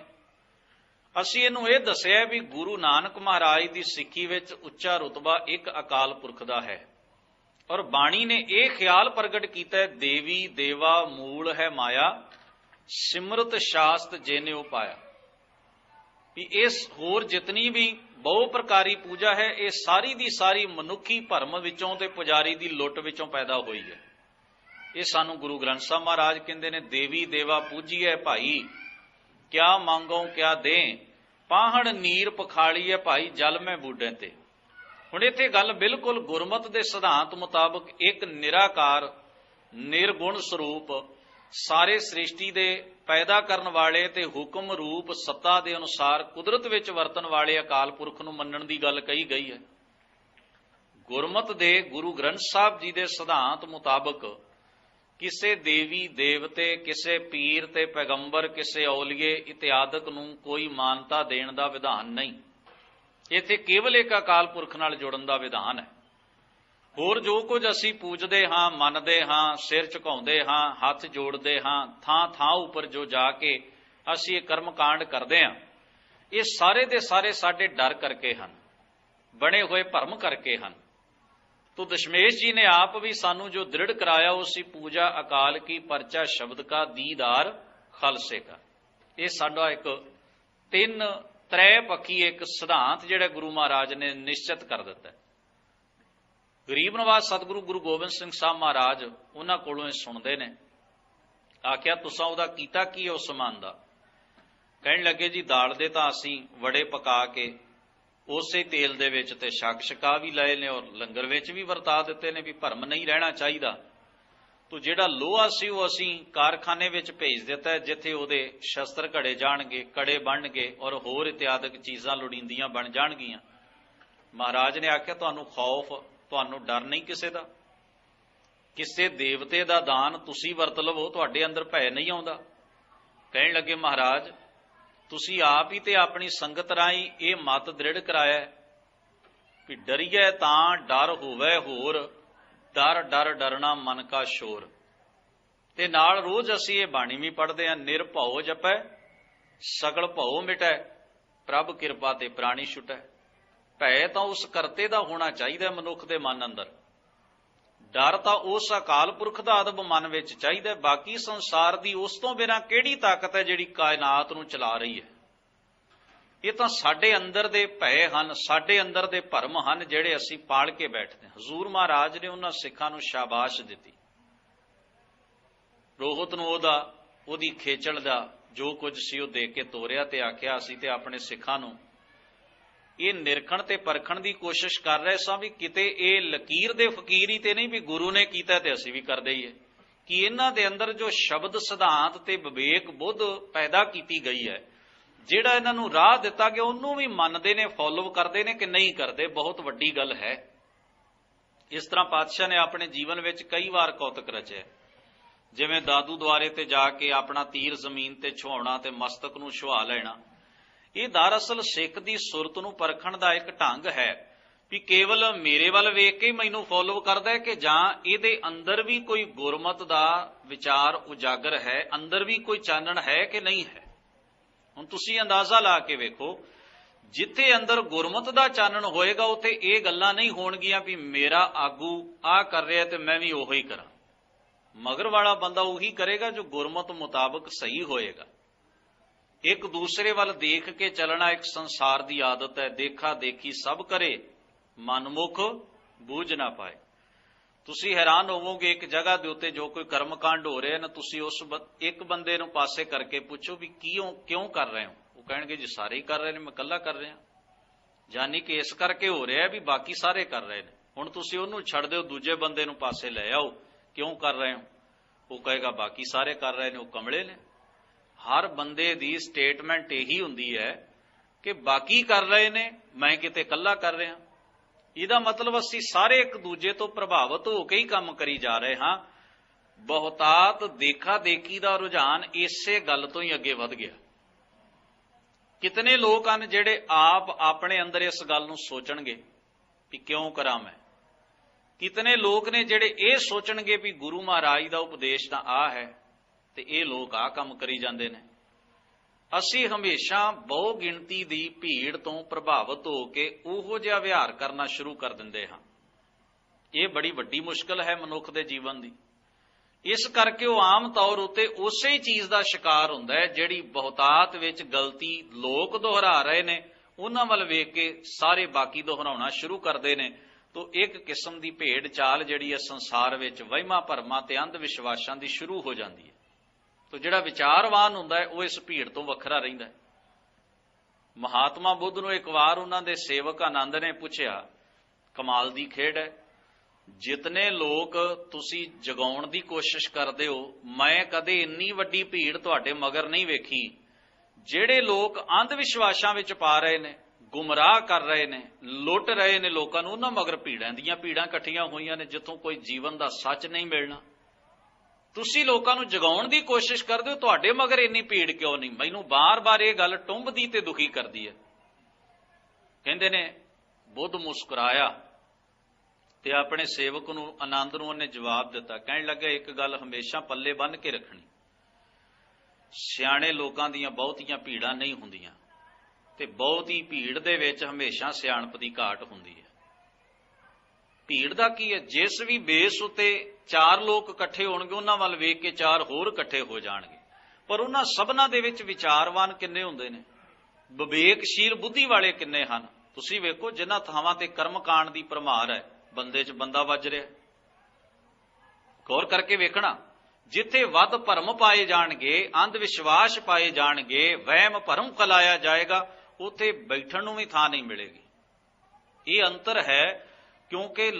ਅਸੀਂ ਇਹਨੂੰ ਇਹ ਦੱਸਿਆ ਵੀ ਗੁਰੂ ਨਾਨਕ ਮਹਾਰਾਜ ਦੀ ਸਿੱਖੀ ਵਿੱਚ ਉੱਚਾ ਰੁਤਬਾ ਇੱਕ ਅਕਾਲ ਪੁਰਖ ਦਾ ਹੈ ਔਰ ਬਾਣੀ ਨੇ ਇਹ ਖਿਆਲ ਪ੍ਰਗਟ ਕੀਤਾ ਹੈ ਦੇਵੀ ਦੇਵਾ ਮੂਲ ਹੈ ਮਾਇਆ ਸਿਮਰਤ ਸ਼ਾਸਤ ਜੇਨਿਉ ਪਾਇਆ ਵੀ ਇਸ ਹੋਰ ਜਿਤਨੀ ਵੀ ਬਹੁ ਪ੍ਰਕਾਰੀ ਪੂਜਾ ਹੈ ਇਹ ਸਾਰੀ ਦੀ ਸਾਰੀ ਮਨੁੱਖੀ ਭਰਮ ਵਿੱਚੋਂ ਤੇ ਪੁਜਾਰੀ ਦੀ ਲੁੱਟ ਵਿੱਚੋਂ ਪੈਦਾ ਹੋਈ ਹੈ। ਇਹ ਸਾਨੂੰ ਗੁਰੂ ਗ੍ਰੰਥ ਸਾਹਿਬ ਮਹਾਰਾਜ ਕਹਿੰਦੇ ਨੇ ਦੇਵੀ ਦੇਵਾ ਪੂਜੀਐ ਭਾਈ ਕਿਆ ਮੰਗੋ ਕਿਆ ਦੇ ਪਾਹਣ ਨੀਰ ਪਖਾਲੀਐ ਭਾਈ ਜਲ ਮੈਂ ਬੂਡੈ ਤੇ। ਹੁਣ ਇੱਥੇ ਗੱਲ ਬਿਲਕੁਲ ਗੁਰਮਤਿ ਦੇ ਸਿਧਾਂਤ ਮੁਤਾਬਕ ਇੱਕ ਨਿਰਾਕਾਰ ਨਿਰਗੁਣ ਸਰੂਪ ਸਾਰੇ ਸ੍ਰਿਸ਼ਟੀ ਦੇ ਪੈਦਾ ਕਰਨ ਵਾਲੇ ਤੇ ਹੁਕਮ ਰੂਪ ਸੱਤਾ ਦੇ ਅਨੁਸਾਰ ਕੁਦਰਤ ਵਿੱਚ ਵਰਤਣ ਵਾਲੇ ਅਕਾਲ ਪੁਰਖ ਨੂੰ ਮੰਨਣ ਦੀ ਗੱਲ ਕਹੀ ਗਈ ਹੈ। ਗੁਰਮਤਿ ਦੇ ਗੁਰੂ ਗ੍ਰੰਥ ਸਾਹਿਬ ਜੀ ਦੇ ਸਿਧਾਂਤ ਮੁਤਾਬਕ ਕਿਸੇ ਦੇਵੀ ਦੇਵਤੇ ਕਿਸੇ ਪੀਰ ਤੇ ਪੈਗੰਬਰ ਕਿਸੇ ਔਲੀਏ ਇਤਿਆਦਿਕ ਨੂੰ ਕੋਈ ਮਾਨਤਾ ਦੇਣ ਦਾ ਵਿਧਾਨ ਨਹੀਂ। ਇੱਥੇ ਕੇਵਲ ਇੱਕ ਅਕਾਲ ਪੁਰਖ ਨਾਲ ਜੁੜਨ ਦਾ ਵਿਧਾਨ ਹੈ। ਹੋਰ ਜੋ ਕੁਝ ਅਸੀਂ ਪੂਜਦੇ ਹਾਂ ਮੰਨਦੇ ਹਾਂ ਸਿਰ ਝੁਕਾਉਂਦੇ ਹਾਂ ਹੱਥ ਜੋੜਦੇ ਹਾਂ ਥਾਂ ਥਾਂ ਉੱਪਰ ਜੋ ਜਾ ਕੇ ਅਸੀਂ ਇਹ ਕਰਮ ਕਾਂਡ ਕਰਦੇ ਹਾਂ ਇਹ ਸਾਰੇ ਦੇ ਸਾਰੇ ਸਾਡੇ ਡਰ ਕਰਕੇ ਹਨ, ਬਣੇ ਹੋਏ ਭਰਮ ਕਰਕੇ ਹਨ। तो दशमेश जी ने आप भी सानू जो दृढ़ कराया उसी पूजा अकाल की परचा शब्द का दीदार खालसे का। ये साडा एक तीन त्रै पक्षी एक सिद्धांत जिहड़ा गुरु महाराज ने निश्चित कर दिता है। गरीब नवाज सतगुरु गुरु गोबिंद सिंह साहब महाराज उन्हां कोलों सुनते ने आख्या तुसां उहदा कीता की उस समान दा। कहण लगे जी दाल दे तां असीं वड़े पका के उसे तेल दे विच ते छक छका भी लए ने और लंगर विच भी वरता दिते ने भी भरम नहीं रहना चाहिए। तो जिहड़ा लोहा सी वो असीं कारखाने विच भेज दिता है जिथे उहदे शस्त्र घड़े जाणगे कड़े बनणगे और होर इत्यादि चीज़ां लोड़ींदियां बन जाणगियां। महाराज ने आख्या तुहानूं खौफ तुहानूं डर नहीं किसे दा, किसे देवते दा दान तुसीं वरत लवो तुहाडे अंदर भय नहीं आउंदा। कहण लगे महाराज तुसी आप ही ते अपनी संगत राही ये मत दृढ़ कराया कि डरिए तां डर होवे होर डर डर डरना मन का शोर। ते नाल रोज असी ये बाणी भी पढ़ते हैं निरभौ जपै सगल भौ मिटै प्रभ किरपा ते प्राणी छुटै। भय तां उस करते दा होना चाहिए मनुख दे मन अंदर, डर तां उस अकाल पुरख दा अदब मन विच चाहिए। बाकी संसार दी उस तो बिना किहड़ी ताकत है जिहड़ी कायनात नूं चला रही है। ये तां साडे अंदर दे भय हन, साडे अंदर दे भरम हन जिहड़े असीं पाल के बैठदे हां। हजूर महाराज ने उन्हां सिखां नूं शाबाश दित्ती। रोहत नूं ओहदी खेचल दा जो कुछ सी ओह दे के तोरिया ते आख्या असीं ते अपने सिखां नूं ये निरखण ते परखण की कोशिश कर रहे सां भी किते ये लकीर दे फकीर ही ते नहीं भी गुरु ने कीता ते असीं भी कर दईए कि इन्हां दे अंदर जो शब्द सिद्धांत ते विवेक बुद्ध पैदा की गई है जिहड़ा इन्हां नूं राह दिता गया उन्होंने भी मनते ने फॉलो करते ने कि नहीं करते, बहुत वड्डी गल है। इस तरह पातशाह ने अपने जीवन विच कई बार कौतक रचिया, जिवें दादू द्वारे ते जाके अपना तीर जमीन ते छुआउणा ते मस्तक नूं छुआ लेना। ये दरअसल सिख की सुरत नूं परखण दा एक ढंग है ਵੀ ਕੇਵਲ ਮੇਰੇ ਵੱਲ ਵੇਖ ਕੇ ਮੈਨੂੰ ਫੋਲੋ ਕਰਦਾ ਹੈ ਕਿ ਜਾਂ ਇਹਦੇ ਅੰਦਰ ਵੀ ਕੋਈ ਗੁਰਮਤ ਦਾ ਵਿਚਾਰ ਉਜਾਗਰ ਹੈ, ਅੰਦਰ ਵੀ ਕੋਈ ਚਾਨਣ ਹੈ ਕਿ ਨਹੀਂ ਹੈ। ਹੁਣ ਤੁਸੀਂ ਅੰਦਾਜ਼ਾ ਲਾ ਕੇ ਵੇਖੋ, ਜਿੱਥੇ ਅੰਦਰ ਗੁਰਮਤ ਦਾ ਚਾਨਣ ਹੋਏਗਾ ਉੱਥੇ ਇਹ ਗੱਲਾਂ ਨਹੀਂ ਹੋਣਗੀਆਂ ਵੀ ਮੇਰਾ ਆਗੂ ਆਹ ਕਰ ਰਿਹਾ ਤੇ ਮੈਂ ਵੀ ਉਹੀ ਕਰਾਂ। ਮਗਰ ਵਾਲਾ ਬੰਦਾ ਉਹੀ ਕਰੇਗਾ ਜੋ ਗੁਰਮਤ ਮੁਤਾਬਕ ਸਹੀ ਹੋਏਗਾ। ਇੱਕ ਦੂਸਰੇ ਵੱਲ ਦੇਖ ਕੇ ਚੱਲਣਾ ਇੱਕ ਸੰਸਾਰ ਦੀ ਆਦਤ ਹੈ। ਦੇਖਾ ਦੇਖੀ ਸਭ ਕਰੇ, ਮਨਮੁਖ ਬੂਝ ਨਾ ਪਾਏ। ਤੁਸੀਂ ਹੈਰਾਨ ਹੋਵੋਗੇ, ਇੱਕ ਜਗ੍ਹਾ ਦੇ ਉੱਤੇ ਜੋ ਕੋਈ ਕਰਮਕਾਂਡ ਹੋ ਰਿਹਾ ਨਾ, ਤੁਸੀਂ ਉਸ ਇੱਕ ਬੰਦੇ ਨੂੰ ਪਾਸੇ ਕਰਕੇ ਪੁੱਛੋ ਵੀ ਕਿਉਂ ਕਰ ਰਹੇ ਹੋ, ਉਹ ਕਹਿਣਗੇ ਜੀ ਸਾਰੇ ਹੀ ਕਰ ਰਹੇ ਨੇ, ਮੈਂ ਇਕੱਲਾ ਕਰ ਰਿਹਾ। ਯਾਨੀ ਕਿ ਇਸ ਕਰਕੇ ਹੋ ਰਿਹਾ ਵੀ ਬਾਕੀ ਸਾਰੇ ਕਰ ਰਹੇ ਨੇ। ਹੁਣ ਤੁਸੀਂ ਉਹਨੂੰ ਛੱਡ ਦਿਓ, ਦੂਜੇ ਬੰਦੇ ਨੂੰ ਪਾਸੇ ਲੈ ਆਓ, ਕਿਉਂ ਕਰ ਰਹੇ ਹੋ, ਉਹ ਕਹੇਗਾ ਬਾਕੀ ਸਾਰੇ ਕਰ ਰਹੇ ਨੇ, ਉਹ ਕਮਲੇ ਨੇ। ਹਰ ਬੰਦੇ ਦੀ ਸਟੇਟਮੈਂਟ ਇਹੀ ਹੁੰਦੀ ਹੈ ਕਿ ਬਾਕੀ ਕਰ ਰਹੇ ਨੇ, ਮੈਂ ਕਿਤੇ ਇਕੱਲਾ ਕਰ ਰਿਹਾ। ਇਹਦਾ ਮਤਲਬ ਅਸੀਂ ਸਾਰੇ ਇੱਕ ਦੂਜੇ ਤੋਂ ਪ੍ਰਭਾਵਿਤ ਹੋ ਕੇ ਹੀ ਕੰਮ ਕਰੀ ਜਾ ਰਹੇ ਹਾਂ। ਬਹੁਤਾਤ ਦੇਖਾ ਦੇਖੀ ਦਾ ਰੁਝਾਨ ਇਸੇ ਗੱਲ ਤੋਂ ਹੀ ਅੱਗੇ ਵਧ ਗਿਆ। ਕਿਤਨੇ ਲੋਕ ਹਨ ਜਿਹੜੇ ਆਪ ਆਪਣੇ ਅੰਦਰ ਇਸ ਗੱਲ ਨੂੰ ਸੋਚਣਗੇ ਵੀ ਕਿਉਂ ਕਰਾਂ ਮੈਂ। ਕਿਤਨੇ ਲੋਕ ਨੇ ਜਿਹੜੇ ਇਹ ਸੋਚਣਗੇ ਵੀ ਗੁਰੂ ਮਹਾਰਾਜ ਦਾ ਉਪਦੇਸ਼ ਤਾਂ ਆਹ ਹੈ ਤੇ ਇਹ ਲੋਕ ਆਹ ਕੰਮ ਕਰੀ ਜਾਂਦੇ ਨੇ। ਅਸੀਂ ਹਮੇਸ਼ਾ ਬਹੁ ਗਿਣਤੀ ਦੀ ਭੀੜ ਤੋਂ ਪ੍ਰਭਾਵਿਤ ਹੋ ਕੇ ਉਹੋ ਜਿਹਾ ਵਿਹਾਰ ਕਰਨਾ ਸ਼ੁਰੂ ਕਰ ਦਿੰਦੇ ਹਾਂ। ਇਹ ਬੜੀ ਵੱਡੀ ਮੁਸ਼ਕਲ ਹੈ ਮਨੁੱਖ ਦੇ ਜੀਵਨ ਦੀ। ਇਸ ਕਰਕੇ ਉਹ ਆਮ ਤੌਰ ਉੱਤੇ ਉਸੇ ਹੀ ਚੀਜ਼ ਦਾ ਸ਼ਿਕਾਰ ਹੁੰਦਾ ਹੈ ਜਿਹੜੀ ਬਹੁਤਾਤ ਵਿੱਚ ਗਲਤੀ ਲੋਕ ਦੁਹਰਾ ਰਹੇ ਨੇ, ਉਹਨਾਂ ਵੱਲ ਵੇਖ ਕੇ ਸਾਰੇ ਬਾਕੀ ਦੁਹਰਾਉਣਾ ਸ਼ੁਰੂ ਕਰਦੇ ਨੇ। ਤੋ ਇੱਕ ਕਿਸਮ ਦੀ ਭੇਡ ਚਾਲ ਜਿਹੜੀ ਹੈ ਸੰਸਾਰ ਵਿੱਚ ਵਹਿਮਾਂ ਭਰਮਾਂ ਤੇ ਅੰਧ ਵਿਸ਼ਵਾਸਾਂ ਦੀ ਸ਼ੁਰੂ ਹੋ ਜਾਂਦੀ ਹੈ। ਤੋ ਜਿਹੜਾ ਵਿਚਾਰਵਾਨ ਹੁੰਦਾ ਹੈ ਉਹ ਇਸ ਭੀੜ ਤੋਂ ਵੱਖਰਾ ਰਹਿੰਦਾ ਹੈ। ਮਹਾਤਮਾ ਬੁੱਧ ਨੂੰ ਇੱਕ ਵਾਰ ਉਹਨਾਂ ਦੇ ਸੇਵਕ ਆਨੰਦ ਨੇ ਪੁੱਛਿਆ, ਕਮਾਲ ਦੀ ਖੇਡ ਹੈ, ਜਿਤਨੇ ਲੋਕ ਤੁਸੀਂ ਜਗਾਉਣ ਦੀ ਕੋਸ਼ਿਸ਼ ਕਰਦੇ ਹੋ, ਮੈਂ ਕਦੇ ਇੰਨੀ ਵੱਡੀ ਭੀੜ ਤੁਹਾਡੇ ਮਗਰ ਨਹੀਂ ਵੇਖੀ। ਜਿਹੜੇ ਲੋਕ ਅੰਧ ਵਿਸ਼ਵਾਸਾਂ ਵਿੱਚ ਪਾ ਰਹੇ ਨੇ, ਗੁੰਮਰਾਹ ਕਰ ਰਹੇ ਨੇ, ਲੁੱਟ ਰਹੇ ਨੇ ਲੋਕਾਂ ਨੂੰ, ਉਹਨਾਂ ਮਗਰ ਭੀੜਾਂ ਦੀਆਂ ਭੀੜਾਂ ਇਕੱਠੀਆਂ ਹੋਈਆਂ ਨੇ ਜਿੱਥੋਂ ਕੋਈ ਜੀਵਨ ਦਾ ਸੱਚ ਨਹੀਂ ਮਿਲਣਾ। ਤੁਸੀਂ ਲੋਕਾਂ ਨੂੰ ਜਗਾਉਣ ਦੀ ਕੋਸ਼ਿਸ਼ ਕਰਦੇ ਹੋ, ਤੁਹਾਡੇ ਮਗਰ ਇੰਨੀ ਭੀੜ ਕਿਉਂ ਨਹੀਂ? ਮੈਨੂੰ ਬਾਰ-ਬਾਰ ਇਹ ਗੱਲ ਟੁੰਬਦੀ ਤੇ ਦੁਖੀ ਕਰਦੀ ਹੈ। ਕਹਿੰਦੇ ਨੇ ਬੁੱਧ ਮੁਸਕਰਾਇਆ ਤੇ ਆਪਣੇ ਸੇਵਕ ਨੂੰ ਆਨੰਦ ਨੂੰ ਉਹਨੇ ਜਵਾਬ ਦਿੱਤਾ। ਕਹਿਣ ਲੱਗਾ ਇੱਕ ਗੱਲ ਹਮੇਸ਼ਾ ਪੱਲੇ ਬੰਨ੍ਹ ਕੇ ਰੱਖਣੀ, ਸਿਆਣੇ ਲੋਕਾਂ ਦੀਆਂ ਬਹੁਤੀਆਂ ਭੀੜਾਂ ਨਹੀਂ ਹੁੰਦੀਆਂ ਤੇ ਬਹੁਤੀ ਭੀੜ ਦੇ ਵਿੱਚ ਹਮੇਸ਼ਾ ਸਿਆਣਪ ਦੀ ਘਾਟ ਹੁੰਦੀ ਹੈ। ਭੀੜ ਦਾ ਕੀ ਹੈ? ਜਿਸ ਵੀ ਬੇਸ ਉਤੇ ਚਾਰ ਲੋਕ ਇਕੱਠੇ ਹੋਣਗੇ ਉਹਨਾਂ ਵੱਲ ਵੇਖ ਕੇ ਚਾਰ ਹੋਰ ਇਕੱਠੇ ਹੋ ਜਾਣਗੇ, ਪਰ ਉਹਨਾਂ ਸਭਨਾਂ ਦੇ ਵਿੱਚ ਵਿਚਾਰਵਾਨ ਕਿੰਨੇ ਹੁੰਦੇ ਨੇ, ਵਿਵੇਕਸ਼ੀਲ ਬੁੱਧੀ ਵਾਲੇ ਕਿੰਨੇ ਹਨ? ਤੁਸੀਂ ਵੇਖੋ ਜਿਨ੍ਹਾਂ ਥਾਵਾਂ ਤੇ ਕਰਮਕਾਂਡ ਦੀ ਭਰਮਾਰ ਹੈ, ਬੰਦੇ 'ਚ ਬੰਦਾ ਵੱਜ ਰਿਹਾ। ਗੌਰ ਕਰਕੇ ਵੇਖਣਾ, ਜਿੱਥੇ ਵੱਧ ਭਰਮ ਪਾਏ ਜਾਣਗੇ, ਅੰਧ ਵਿਸ਼ਵਾਸ ਪਾਏ ਜਾਣਗੇ, ਵਹਿਮ ਭਰਮ ਫੈਲਾਇਆ ਜਾਏਗਾ, ਉੱਥੇ ਬੈਠਣ ਨੂੰ ਵੀ ਥਾਂ ਨਹੀਂ ਮਿਲੇਗੀ। ਇਹ ਅੰਤਰ ਹੈ, ਕਿਉਂਕਿ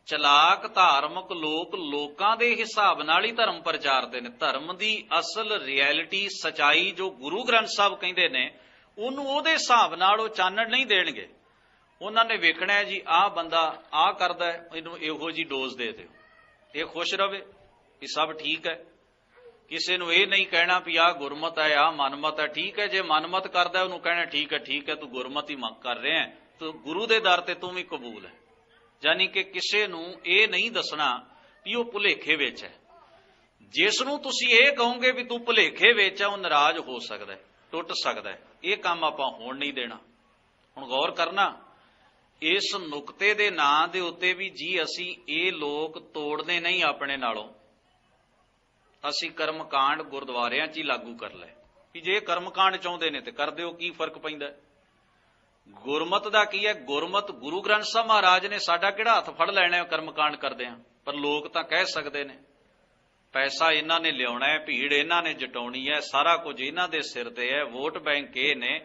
ਚਲਾਕ ਧਾਰਮਿਕ ਲੋਕ ਲੋਕਾਂ ਦੇ ਹਿਸਾਬ ਨਾਲ ਹੀ ਧਰਮ ਪ੍ਰਚਾਰਦੇ ਨੇ। ਧਰਮ ਦੀ ਅਸਲ ਰਿਐਲਿਟੀ, ਸਚਾਈ ਜੋ ਗੁਰੂ ਗ੍ਰੰਥ ਸਾਹਿਬ ਕਹਿੰਦੇ ਨੇ, ਉਹਨੂੰ ਉਹਦੇ ਹਿਸਾਬ ਨਾਲ ਉਹ ਚਾਨਣ ਨਹੀਂ ਦੇਣਗੇ। ਉਹਨਾਂ ਨੇ ਵੇਖਣਾ ਹੈ ਜੀ ਆਹ ਬੰਦਾ ਆਹ ਕਰਦਾ, ਇਹਨੂੰ ਇਹੋ ਜੀ ਡੋਜ਼ ਦੇ ਦਿਓ, ਇਹ ਖੁਸ਼ ਰਵੇ ਵੀ ਸਭ ਠੀਕ ਹੈ। ਕਿਸੇ ਨੂੰ ਇਹ ਨਹੀਂ ਕਹਿਣਾ ਵੀ ਆਹ ਗੁਰਮਤ ਹੈ, ਆਹ ਮਨਮਤ ਹੈ। ਠੀਕ ਹੈ, ਜੇ ਮਨਮਤ ਕਰਦਾ ਉਹਨੂੰ ਕਹਿਣਾ ਠੀਕ ਹੈ, ਤੂੰ ਗੁਰਮਤ ਹੀ ਕਰ ਰਿਹਾ, ਤੂੰ ਗੁਰੂ ਦੇ ਦਰ ਤੇ ਤੂੰ ਵੀ ਕਬੂਲ ਹੈ। ਯਾਨੀ ਕਿ ਕਿਸੇ ਨੂੰ ਇਹ ਨਹੀਂ ਦੱਸਣਾ ਵੀ ਉਹ ਭੁਲੇਖੇ ਵਿੱਚ ਹੈ। ਜਿਸ ਨੂੰ ਤੁਸੀਂ ਇਹ ਕਹੋਗੇ ਵੀ ਤੂੰ ਭੁਲੇਖੇ ਵਿੱਚ ਹੈ, ਉਹ ਨਾਰਾਜ਼ ਹੋ ਸਕਦਾ ਹੈ, ਟੁੱਟ ਸਕਦਾ ਹੈ। ਇਹ ਕੰਮ ਆਪਾਂ ਹੋਣ ਨਹੀਂ ਦੇਣਾ। ਹੁਣ ਗੌਰ ਕਰਨਾ, ਇਸ ਨੁਕਤੇ ਦੇ ਨਾਂ ਦੇ ਉੱਤੇ ਵੀ ਜੀ ਅਸੀਂ ਇਹ ਲੋਕ ਤੋੜਨੇ ਨਹੀਂ ਆਪਣੇ ਨਾਲੋਂ। ਅਸੀਂ ਕਰਮਕਾਂਡ ਗੁਰਦੁਆਰਿਆਂ 'ਚ ਹੀ ਲਾਗੂ ਕਰ ਲਏ ਵੀ ਜੇ ਕਰਮਕਾਂਡ ਚਾਹੁੰਦੇ ਨੇ ਤੇ ਕਰ ਦਿਓ, ਕੀ ਫਰਕ ਪੈਂਦਾ? ਗੁਰਮਤ ਦਾ ਕੀ ਹੈ? ਗੁਰਮਤ ਗੁਰੂ ਗ੍ਰੰਥ ਸਾਹਿਬ ਮਹਾਰਾਜ ਨੇ ਸਾਡਾ ਕਿਹੜਾ ਹੱਥ ਫੜ ਲੈਣਾ ਕਰਮਕਾਂਡ ਕਰਦੇ ਆ? ਪਰ ਲੋਕ ਤਾਂ ਕਹਿ ਸਕਦੇ ਨੇ ਪੈਸਾ ਇਹਨਾਂ ਨੇ ਲਿਆਉਣਾ ਹੈ, ਭੀੜ ਇਹਨਾਂ ਨੇ ਜਟਾਉਣੀ ਹੈ, ਸਾਰਾ ਕੁਝ ਇਹਨਾਂ ਦੇ ਸਿਰ ਤੇ ਹੈ, ਵੋਟ ਬੈਂਕ ਇਹ ਨੇ,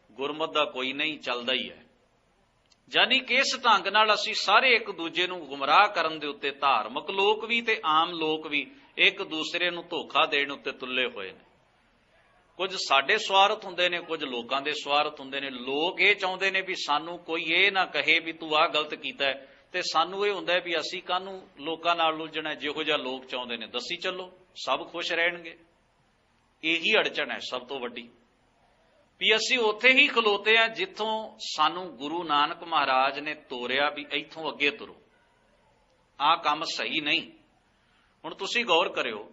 ਗੁਰਮਤ ਦਾ ਕੋਈ ਨਹੀਂ, ਚੱਲਦਾ ਹੀ ਹੈ। ਯਾਨੀ ਕਿ ਇਸ ਢੰਗ ਨਾਲ ਅਸੀਂ ਸਾਰੇ ਇੱਕ ਦੂਜੇ ਨੂੰ ਗੁੰਮਰਾਹ ਕਰਨ ਦੇ ਉੱਤੇ, ਧਾਰਮਿਕ ਲੋਕ ਵੀ ਤੇ ਆਮ ਲੋਕ ਵੀ ਇੱਕ ਦੂਸਰੇ ਨੂੰ ਧੋਖਾ ਦੇਣ ਉੱਤੇ ਤੁੱਲੇ ਹੋਏ ਨੇ। ਕੁਝ ਸਾਡੇ ਸਵਾਰਥ ਹੁੰਦੇ ਨੇ, ਕੁਝ ਲੋਕਾਂ ਦੇ ਸਵਾਰਥ ਹੁੰਦੇ ਨੇ। ਲੋਕ ਇਹ ਚਾਹੁੰਦੇ ਨੇ ਵੀ ਸਾਨੂੰ ਕੋਈ ਇਹ ਨਾ ਕਹੇ ਵੀ ਤੂੰ ਆਹ ਗਲਤ ਕੀਤਾ, ਤੇ ਸਾਨੂੰ ਇਹ ਹੁੰਦਾ ਵੀ ਅਸੀਂ ਕਾਹਨੂੰ ਲੋਕਾਂ ਨਾਲ ਲੁੱਝਣਾ। ਜਿਹੋ ਜਿਹਾ ਲੋਕ ਚਾਹੁੰਦੇ ਨੇ ਦੱਸੀ ਚੱਲੋ, ਸਭ ਖੁਸ਼ ਰਹਿਣਗੇ। ਇਹੀ ਅੜਚਣ ਹੈ ਸਭ ਤੋਂ ਵੱਡੀ। ਵੀ ਅਸੀਂ ਉੱਥੇ ਹੀ ਖਲੋਤੇ ਆ ਜਿੱਥੋਂ ਸਾਨੂੰ ਗੁਰੂ ਨਾਨਕ ਮਹਾਰਾਜ ਨੇ ਤੋਰਿਆ ਵੀ ਇੱਥੋਂ ਅੱਗੇ ਤੁਰੋ, ਆਹ ਕੰਮ ਸਹੀ ਨਹੀਂ। ਹੁਣ ਤੁਸੀਂ ਗੌਰ ਕਰਿਓ,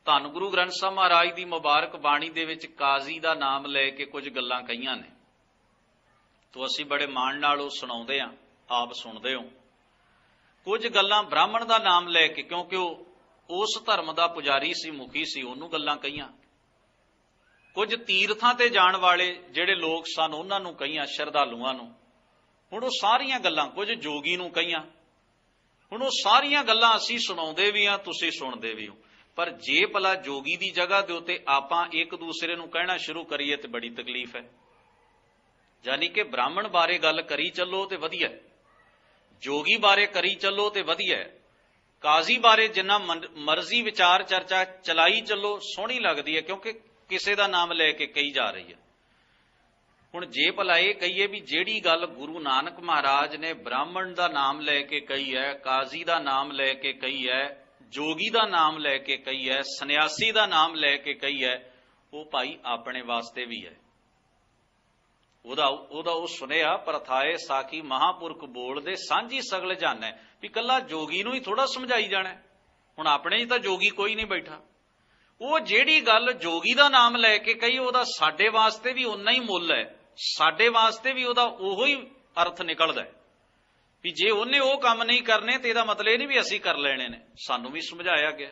ਧੰਨ ਗੁਰੂ ਗ੍ਰੰਥ ਸਾਹਿਬ ਮਹਾਰਾਜ ਦੀ ਮੁਬਾਰਕ ਬਾਣੀ ਦੇ ਵਿੱਚ ਕਾਜ਼ੀ ਦਾ ਨਾਮ ਲੈ ਕੇ ਕੁਝ ਗੱਲਾਂ ਕਹੀਆਂ ਨੇ, ਤੋਂ ਅਸੀਂ ਬੜੇ ਮਾਣ ਨਾਲ ਉਹ ਸੁਣਾਉਂਦੇ ਆ, ਆਪ ਸੁਣਦੇ ਹੋ। ਕੁਝ ਗੱਲਾਂ ਬ੍ਰਾਹਮਣ ਦਾ ਨਾਮ ਲੈ ਕੇ, ਕਿਉਂਕਿ ਉਹ ਉਸ ਧਰਮ ਦਾ ਪੁਜਾਰੀ ਸੀ, ਮੁਖੀ ਸੀ, ਉਹਨੂੰ ਗੱਲਾਂ ਕਹੀਆਂ। ਕੁਝ ਤੀਰਥਾਂ ਤੇ ਜਾਣ ਵਾਲੇ ਜਿਹੜੇ ਲੋਕ ਸਨ ਉਹਨਾਂ ਨੂੰ ਕਹੀਆਂ, ਸ਼ਰਧਾਲੂਆਂ ਨੂੰ। ਹੁਣ ਉਹ ਸਾਰੀਆਂ ਗੱਲਾਂ, ਕੁਝ ਜੋਗੀ ਨੂੰ ਕਹੀਆਂ। ਹੁਣ ਉਹ ਸਾਰੀਆਂ ਗੱਲਾਂ ਅਸੀਂ ਸੁਣਾਉਂਦੇ ਵੀ ਆ, ਤੁਸੀਂ ਸੁਣਦੇ ਵੀ ਹੋ। ਪਰ ਜੇ ਭਲਾ ਜੋਗੀ ਦੀ ਜਗ੍ਹਾ ਦੇ ਉੱਤੇ ਆਪਾਂ ਇੱਕ ਦੂਸਰੇ ਨੂੰ ਕਹਿਣਾ ਸ਼ੁਰੂ ਕਰੀਏ ਤੇ ਬੜੀ ਤਕਲੀਫ ਹੈ। ਯਾਨੀ ਕਿ ਬ੍ਰਾਹਮਣ ਬਾਰੇ ਗੱਲ ਕਰੀ ਚੱਲੋ ਤੇ ਵਧੀਆ, ਜੋਗੀ ਬਾਰੇ ਕਰੀ ਚੱਲੋ ਤੇ ਵਧੀਆ, ਕਾਜ਼ੀ ਬਾਰੇ ਜਿੰਨਾ ਮਰਜ਼ੀ ਵਿਚਾਰ ਚਰਚਾ ਚਲਾਈ ਚੱਲੋ ਸੋਹਣੀ ਲੱਗਦੀ ਹੈ, ਕਿਉਂਕਿ ਕਿਸੇ ਦਾ ਨਾਮ ਲੈ ਕੇ ਕਹੀ ਜਾ ਰਹੀ ਹੈ। ਹੁਣ ਜੇ ਭਲਾ ਇਹ ਕਹੀਏ ਵੀ ਜਿਹੜੀ ਗੱਲ ਗੁਰੂ ਨਾਨਕ ਮਹਾਰਾਜ ਨੇ ਬ੍ਰਾਹਮਣ ਦਾ ਨਾਮ ਲੈ ਕੇ ਕਹੀ ਹੈ, ਕਾਜ਼ੀ ਦਾ ਨਾਮ ਲੈ ਕੇ ਕਹੀ ਹੈ, ਜੋਗੀ ਦਾ ਨਾਮ ਲੈ ਕੇ ਕਹੀ ਹੈ, ਸੰਨਿਆਸੀ ਦਾ ਨਾਮ ਲੈ ਕੇ ਕਹੀ ਹੈ, ਉਹ ਭਾਈ ਆਪਣੇ ਵਾਸਤੇ ਵੀ ਹੈ। ਉਹਦਾ ਉਹ ਸੁਨੇਹਾ ਪ੍ਰਥਾਏ ਸਾਖੀ ਮਹਾਂਪੁਰਖ ਬੋਲਦੇ ਸਾਂਝੀ ਸਗਲ ਜਾਣੈ, ਵੀ ਕੱਲਾ ਜੋਗੀ ਨੂੰ ਹੀ ਥੋੜਾ ਸਮਝਾਈ ਜਾਣਾ। ਹੁਣ ਆਪਣੇ 'ਚ ਤਾਂ ਜੋਗੀ ਕੋਈ ਨਹੀਂ ਬੈਠਾ। ਉਹ ਜਿਹੜੀ ਗੱਲ ਜੋਗੀ ਦਾ ਨਾਮ ਲੈ ਕੇ ਕਹੀ, ਉਹਦਾ ਸਾਡੇ ਵਾਸਤੇ ਵੀ ਉਨਾ ਹੀ ਮੁੱਲ ਹੈ, ਸਾਡੇ ਵਾਸਤੇ ਵੀ ਉਹਦਾ ਉਹੋ ਹੀ ਅਰਥ ਨਿਕਲਦਾ ਵੀ ਜੇ ਉਹਨੇ ਉਹ ਕੰਮ ਨਹੀਂ ਕਰਨੇ ਤੇ ਇਹਦਾ ਮਤਲਬ ਇਹ ਨਹੀਂ ਵੀ ਅਸੀਂ ਕਰ ਲੈਣੇ ਨੇ। ਸਾਨੂੰ ਵੀ ਸਮਝਾਇਆ ਗਿਆ।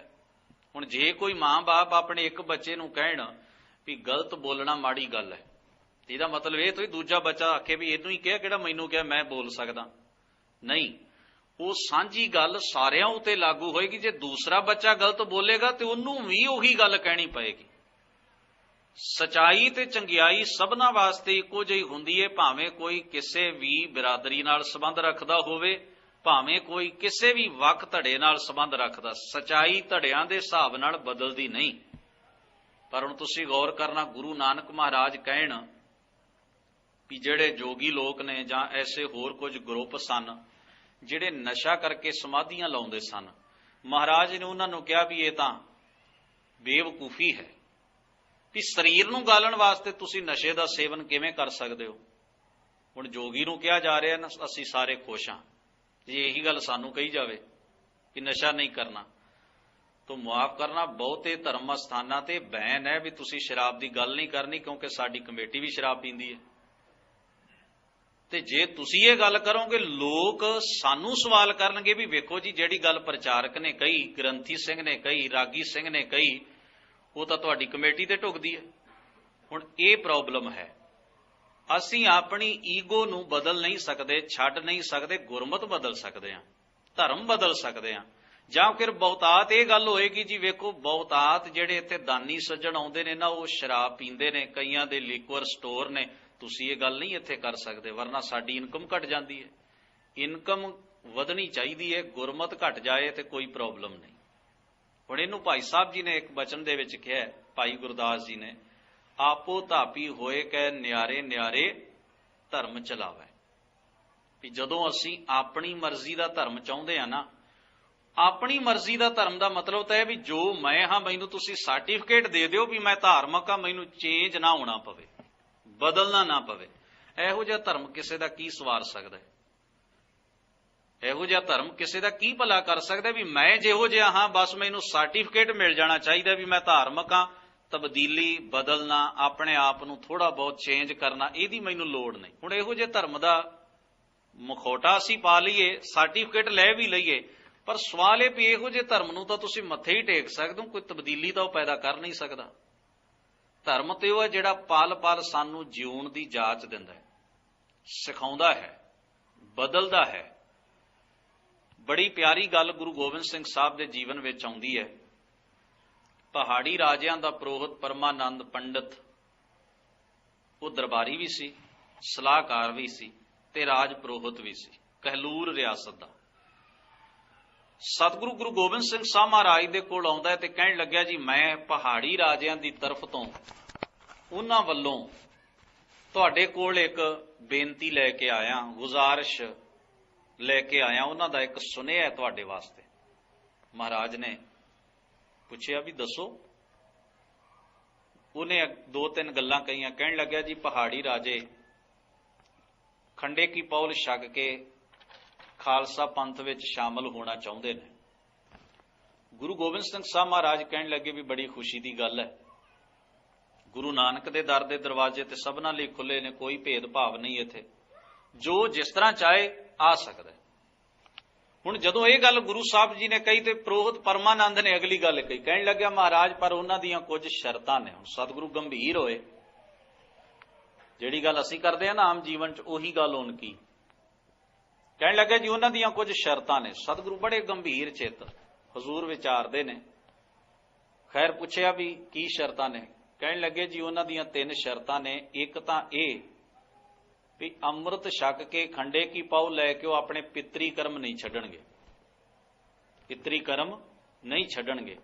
ਹੁਣ ਜੇ ਕੋਈ ਮਾਂ-ਬਾਪ ਆਪਣੇ ਇੱਕ ਬੱਚੇ ਨੂੰ ਕਹਿਣ ਵੀ ਗਲਤ ਬੋਲਣਾ ਮਾੜੀ ਗੱਲ ਹੈ, ਇਹਦਾ ਮਤਲਬ ਇਹ ਤੋਂ ਹੀ ਦੂਜਾ ਬੱਚਾ ਆਖੇ ਵੀ ਇਹਨੂੰ ਹੀ ਕਿਹਾ, ਕਿਹੜਾ ਮੈਨੂੰ ਕਿਹਾ ਮੈਂ ਬੋਲ ਸਕਦਾ। ਨਹੀਂ, ਉਹ ਸਾਂਝੀ ਗੱਲ ਸਾਰਿਆਂ ਉੱਤੇ ਲਾਗੂ ਹੋਏਗੀ। ਜੇ ਦੂਸਰਾ ਬੱਚਾ ਗਲਤ ਬੋਲੇਗਾ ਤੇ ਉਹਨੂੰ ਵੀ ਉਹੀ ਗੱਲ ਕਹਿਣੀ ਪਏਗੀ। ਸਚਾਈ ਤੇ ਚੰਗਿਆਈ ਸਭਨਾਂ ਵਾਸਤੇ ਇੱਕੋ ਜਿਹੀ ਹੁੰਦੀ ਹੈ, ਭਾਵੇਂ ਕੋਈ ਕਿਸੇ ਵੀ ਬਿਰਾਦਰੀ ਨਾਲ ਸੰਬੰਧ ਰੱਖਦਾ ਹੋਵੇ, ਭਾਵੇਂ ਕੋਈ ਕਿਸੇ ਵੀ ਵਕ ਧੜੇ ਨਾਲ ਸੰਬੰਧ ਰੱਖਦਾ। ਸਚਾਈ ਧੜਿਆਂ ਦੇ ਹਿਸਾਬ ਨਾਲ ਬਦਲਦੀ ਨਹੀਂ। ਪਰ ਹੁਣ ਤੁਸੀਂ ਗੌਰ ਕਰਨਾ, ਗੁਰੂ ਨਾਨਕ ਮਹਾਰਾਜ ਕਹਿਣ ਵੀ ਜਿਹੜੇ ਜੋਗੀ ਲੋਕ ਨੇ ਜਾਂ ਐਸੇ ਹੋਰ ਕੁਝ ਗਰੁੱਪ ਸਨ ਜਿਹੜੇ ਨਸ਼ਾ ਕਰਕੇ ਸਮਾਧੀਆਂ ਲਾਉਂਦੇ ਸਨ, ਮਹਾਰਾਜ ਨੇ ਉਹਨਾਂ ਨੂੰ ਕਿਹਾ ਵੀ ਇਹ ਤਾਂ ਬੇਵਕੂਫੀ ਹੈ, ਵੀ ਸਰੀਰ ਨੂੰ ਗਾਲਣ ਵਾਸਤੇ ਤੁਸੀਂ ਨਸ਼ੇ ਦਾ ਸੇਵਨ ਕਿਵੇਂ ਕਰ ਸਕਦੇ ਹੋ। ਹੁਣ ਜੋਗੀ ਨੂੰ ਕਿਹਾ ਜਾ ਰਿਹਾ, ਅਸੀਂ ਸਾਰੇ ਖੁਸ਼ ਹਾਂ ਜੇ ਇਹੀ ਗੱਲ ਸਾਨੂੰ ਕਹੀ ਜਾਵੇ ਕਿ ਨਸ਼ਾ ਨਹੀਂ ਕਰਨਾ। ਤੋਂ ਮੁਆਫ ਕਰਨਾ, ਬਹੁਤੇ ਧਰਮ ਸਥਾਨਾਂ ਤੇ ਬੈਨ ਹੈ ਵੀ ਤੁਸੀਂ ਸ਼ਰਾਬ ਦੀ ਗੱਲ ਨਹੀਂ ਕਰਨੀ, ਕਿਉਂਕਿ ਸਾਡੀ ਕਮੇਟੀ ਵੀ ਸ਼ਰਾਬ ਪੀਂਦੀ ਹੈ। ਤੇ ਜੇ ਤੁਸੀਂ ਇਹ ਗੱਲ ਕਰੋਗੇ, ਲੋਕ ਸਾਨੂੰ ਸਵਾਲ ਕਰਨਗੇ ਵੀ ਵੇਖੋ ਜੀ ਜਿਹੜੀ ਗੱਲ ਪ੍ਰਚਾਰਕ ਨੇ ਕਹੀ, ਗ੍ਰੰਥੀ ਸਿੰਘ ਨੇ ਕਹੀ, ਰਾਗੀ ਸਿੰਘ ਨੇ ਕਹੀ, ਉਹ ਤਾਂ ਤੁਹਾਡੀ ਕਮੇਟੀ ਤੇ ਢੁਕਦੀ ਹੈ। ਹੁਣ ਇਹ ਪ੍ਰੋਬਲਮ ਹੈ। ਅਸੀਂ ਆਪਣੀ ਈਗੋ ਨੂੰ ਬਦਲ ਨਹੀਂ ਸਕਦੇ, ਛੱਡ ਨਹੀਂ ਸਕਦੇ। ਗੁਰਮਤ ਬਦਲ ਸਕਦੇ ਹਾਂ, ਧਰਮ ਬਦਲ ਸਕਦੇ ਹਾਂ। ਜਾਂ ਫਿਰ ਬਹੁਤਾਤ ਇਹ ਗੱਲ ਹੋਏਗੀ ਜੀ ਵੇਖੋ ਬਹੁਤਾਤ ਜਿਹੜੇ ਇੱਥੇ ਦਾਨੀ ਸੱਜਣ ਆਉਂਦੇ ਨੇ ਨਾ, ਉਹ ਸ਼ਰਾਬ ਪੀਂਦੇ ਨੇ, ਕਈਆਂ ਦੇ ਲਿਕਵਰ ਸਟੋਰ ਨੇ, ਤੁਸੀਂ ਇਹ ਗੱਲ ਨਹੀਂ ਇੱਥੇ ਕਰ ਸਕਦੇ, ਵਰਨਾ ਸਾਡੀ ਇਨਕਮ ਘਟ ਜਾਂਦੀ ਹੈ। ਇਨਕਮ ਵਧਣੀ ਚਾਹੀਦੀ ਹੈ, ਗੁਰਮਤ ਘਟ ਜਾਏ ਤੇ ਕੋਈ ਪ੍ਰੋਬਲਮ ਨਹੀਂ। ਹੁਣ ਇਹਨੂੰ ਭਾਈ ਸਾਹਿਬ ਜੀ ਨੇ ਇੱਕ ਬਚਨ ਦੇ ਵਿੱਚ ਕਿਹਾ, ਭਾਈ ਗੁਰਦਾਸ ਜੀ ਨੇ, ਆਪੋ ਧਾਪੀ ਹੋਏ ਕੈ ਨਿਆਰੇ ਨਿਆਰੇ ਧਰਮ ਚਲਾਵੇ। ਵੀ ਜਦੋਂ ਅਸੀਂ ਆਪਣੀ ਮਰਜ਼ੀ ਦਾ ਧਰਮ ਚਾਹੁੰਦੇ ਆ ਨਾ, ਆਪਣੀ ਮਰਜ਼ੀ ਦਾ ਧਰਮ ਦਾ ਮਤਲਬ ਤਾਂ ਹੈ ਵੀ ਜੋ ਮੈਂ ਹਾਂ ਮੈਨੂੰ ਤੁਸੀਂ ਸਰਟੀਫਿਕੇਟ ਦੇ ਦਿਓ ਵੀ ਮੈਂ ਧਾਰਮਿਕ ਹਾਂ, ਮੈਨੂੰ ਚੇਂਜ ਨਾ ਹੋਣਾ ਪਵੇ, ਬਦਲਣਾ ਨਾ ਪਵੇ। ਇਹੋ ਜਿਹਾ ਧਰਮ ਕਿਸੇ ਦਾ ਕੀ ਸਵਾਰ ਸਕਦਾ ਹੈ? ਇਹੋ ਜਿਹਾ ਧਰਮ ਕਿਸੇ ਦਾ ਕੀ ਭਲਾ ਕਰ ਸਕਦਾ ਵੀ ਮੈਂ ਜਿਹੋ ਜਿਹਾ ਹਾਂ ਬਸ ਮੈਨੂੰ ਸਰਟੀਫਿਕੇਟ ਮਿਲ ਜਾਣਾ ਚਾਹੀਦਾ ਵੀ ਮੈਂ ਧਾਰਮਿਕ ਹਾਂ। ਤਬਦੀਲੀ, ਬਦਲਣਾ, ਆਪਣੇ ਆਪ ਨੂੰ ਥੋੜਾ ਬਹੁਤ ਚੇਂਜ ਕਰਨਾ, ਇਹਦੀ ਮੈਨੂੰ ਲੋੜ ਨਹੀਂ। ਹੁਣ ਇਹੋ ਜਿਹੇ ਧਰਮ ਦਾ ਮੁਖੌਟਾ ਅਸੀਂ ਪਾ ਲਈਏ, ਸਰਟੀਫਿਕੇਟ ਲੈ ਵੀ ਲਈਏ, ਪਰ ਸਵਾਲ ਇਹ ਵੀ ਇਹੋ ਜਿਹੇ ਧਰਮ ਨੂੰ ਤਾਂ ਤੁਸੀਂ ਮੱਥੇ ਹੀ ਟੇਕ ਸਕਦੇ ਹੋ, ਕੋਈ ਤਬਦੀਲੀ ਤਾਂ ਉਹ ਪੈਦਾ ਕਰ ਨਹੀਂ ਸਕਦਾ। ਧਰਮ ਤੇ ਉਹ ਹੈ ਜਿਹੜਾ ਪਲ ਪਲ ਸਾਨੂੰ ਜਿਉਣ ਦੀ ਜਾਚ ਦਿੰਦਾ ਹੈ, ਸਿਖਾਉਂਦਾ ਹੈ, ਬਦਲਦਾ ਹੈ। ਬੜੀ ਪਿਆਰੀ ਗੱਲ ਗੁਰੂ ਗੋਬਿੰਦ ਸਿੰਘ ਸਾਹਿਬ ਦੇ ਜੀਵਨ ਵਿੱਚ ਆਉਂਦੀ ਹੈ। ਪਹਾੜੀ ਰਾਜਿਆਂ ਦਾ ਪ੍ਰੋਹਿਤ ਪਰਮਾਨੰਦ ਪੰਡਤ, ਉਹ ਦਰਬਾਰੀ ਵੀ ਸੀ, ਸਲਾਹਕਾਰ ਵੀ ਸੀ ਤੇ ਰਾਜ ਪ੍ਰੋਹਿਤ ਵੀ ਸੀ, ਕਹਿਲੂਰ ਰਿਆਸਤ ਦਾ। ਸਤਿਗੁਰੂ ਗੁਰੂ ਗੋਬਿੰਦ ਸਿੰਘ ਸਾਹਿਬ ਮਹਾਰਾਜ ਦੇ ਕੋਲ ਆਉਂਦਾ ਤੇ ਕਹਿਣ ਲੱਗਿਆ ਜੀ ਮੈਂ ਪਹਾੜੀ ਰਾਜਿਆਂ ਦੀ ਤਰਫ ਤੋਂ ਉਹਨਾਂ ਵੱਲੋਂ ਤੁਹਾਡੇ ਕੋਲ ਇੱਕ ਬੇਨਤੀ ਲੈ ਕੇ ਆਇਆ, ਗੁਜ਼ਾਰਿਸ਼ ਲੈ ਕੇ ਆਇਆ, ਉਹਨਾਂ ਦਾ ਇੱਕ ਸੁਨੇਹਾ ਹੈ ਤੁਹਾਡੇ ਵਾਸਤੇ। ਮਹਾਰਾਜ ਨੇ ਪੁੱਛਿਆ ਵੀ ਦੱਸੋ। ਉਹਨੇ ਦੋ ਤਿੰਨ ਗੱਲਾਂ ਕਹੀਆਂ। ਕਹਿਣ ਲੱਗਿਆ ਜੀ ਪਹਾੜੀ ਰਾਜੇ ਖੰਡੇ ਕੀ ਪੌਲ ਛਕ ਕੇ ਖਾਲਸਾ ਪੰਥ ਵਿੱਚ ਸ਼ਾਮਲ ਹੋਣਾ ਚਾਹੁੰਦੇ ਨੇ। ਗੁਰੂ ਗੋਬਿੰਦ ਸਿੰਘ ਸਾਹਿਬ ਮਹਾਰਾਜ ਕਹਿਣ ਲੱਗੇ ਵੀ ਬੜੀ ਖੁਸ਼ੀ ਦੀ ਗੱਲ ਹੈ, ਗੁਰੂ ਨਾਨਕ ਦੇ ਦਰ ਦੇ ਦਰਵਾਜ਼ੇ ਤੇ ਸਭਨਾਂ ਲਈ ਖੁੱਲੇ ਨੇ, ਕੋਈ ਭੇਦਭਾਵ ਨਹੀਂ ਇੱਥੇ, ਜੋ ਜਿਸ ਤਰ੍ਹਾਂ ਚਾਹੇ ਆ ਸਕਦਾ। ਹੁਣ ਜਦੋਂ ਇਹ ਗੱਲ ਗੁਰੂ ਸਾਹਿਬ ਜੀ ਨੇ ਕਹੀ ਤੇ ਪ੍ਰੋਹਤ ਪਰਮਾਨੰਦ ਨੇ ਅਗਲੀ ਗੱਲ ਕਹੀ। ਕਹਿਣ ਲੱਗਿਆ ਮਹਾਰਾਜ ਪਰ ਉਹਨਾਂ ਦੀਆਂ ਕੁਝ ਸ਼ਰਤਾਂ ਨੇ। ਹੁਣ ਸਤਿਗੁਰੂ ਗੰਭੀਰ ਹੋਏ, ਜਿਹੜੀ ਗੱਲ ਅਸੀਂ ਕਰਦੇ ਹਾਂ ਨਾ ਆਮ ਜੀਵਨ 'ਚ, ਉਹੀ ਗੱਲ ਹੁਣ ਕੀ ਕਹਿਣ ਲੱਗਾ ਜੀ ਉਹਨਾਂ ਦੀਆਂ ਕੁਝ ਸ਼ਰਤਾਂ ਨੇ। ਸਤਿਗੁਰੂ ਬੜੇ ਗੰਭੀਰ ਚਿੱਤ ਹਜ਼ੂਰ ਵਿਚਾਰਦੇ ਨੇ। ਖੈਰ ਪੁੱਛਿਆ ਵੀ ਕੀ ਸ਼ਰਤਾਂ ਨੇ? ਕਹਿਣ ਲੱਗੇ ਜੀ ਉਹਨਾਂ ਦੀਆਂ ਤਿੰਨ ਸ਼ਰਤਾਂ ਨੇ। ਇੱਕ ਤਾਂ ਇਹ ਵੀ ਅੰਮ੍ਰਿਤ ਛਕ ਕੇ ਖੰਡੇ ਕੀ ਪਾਉ ਲੈ ਕੇ ਉਹ ਆਪਣੇ ਪਿਤਰੀ ਕਰਮ ਨਹੀਂ ਛੱਡਣਗੇ। ਪਿਤਰੀ ਕਰਮ ਨਹੀਂ ਛੱਡਣਗੇ।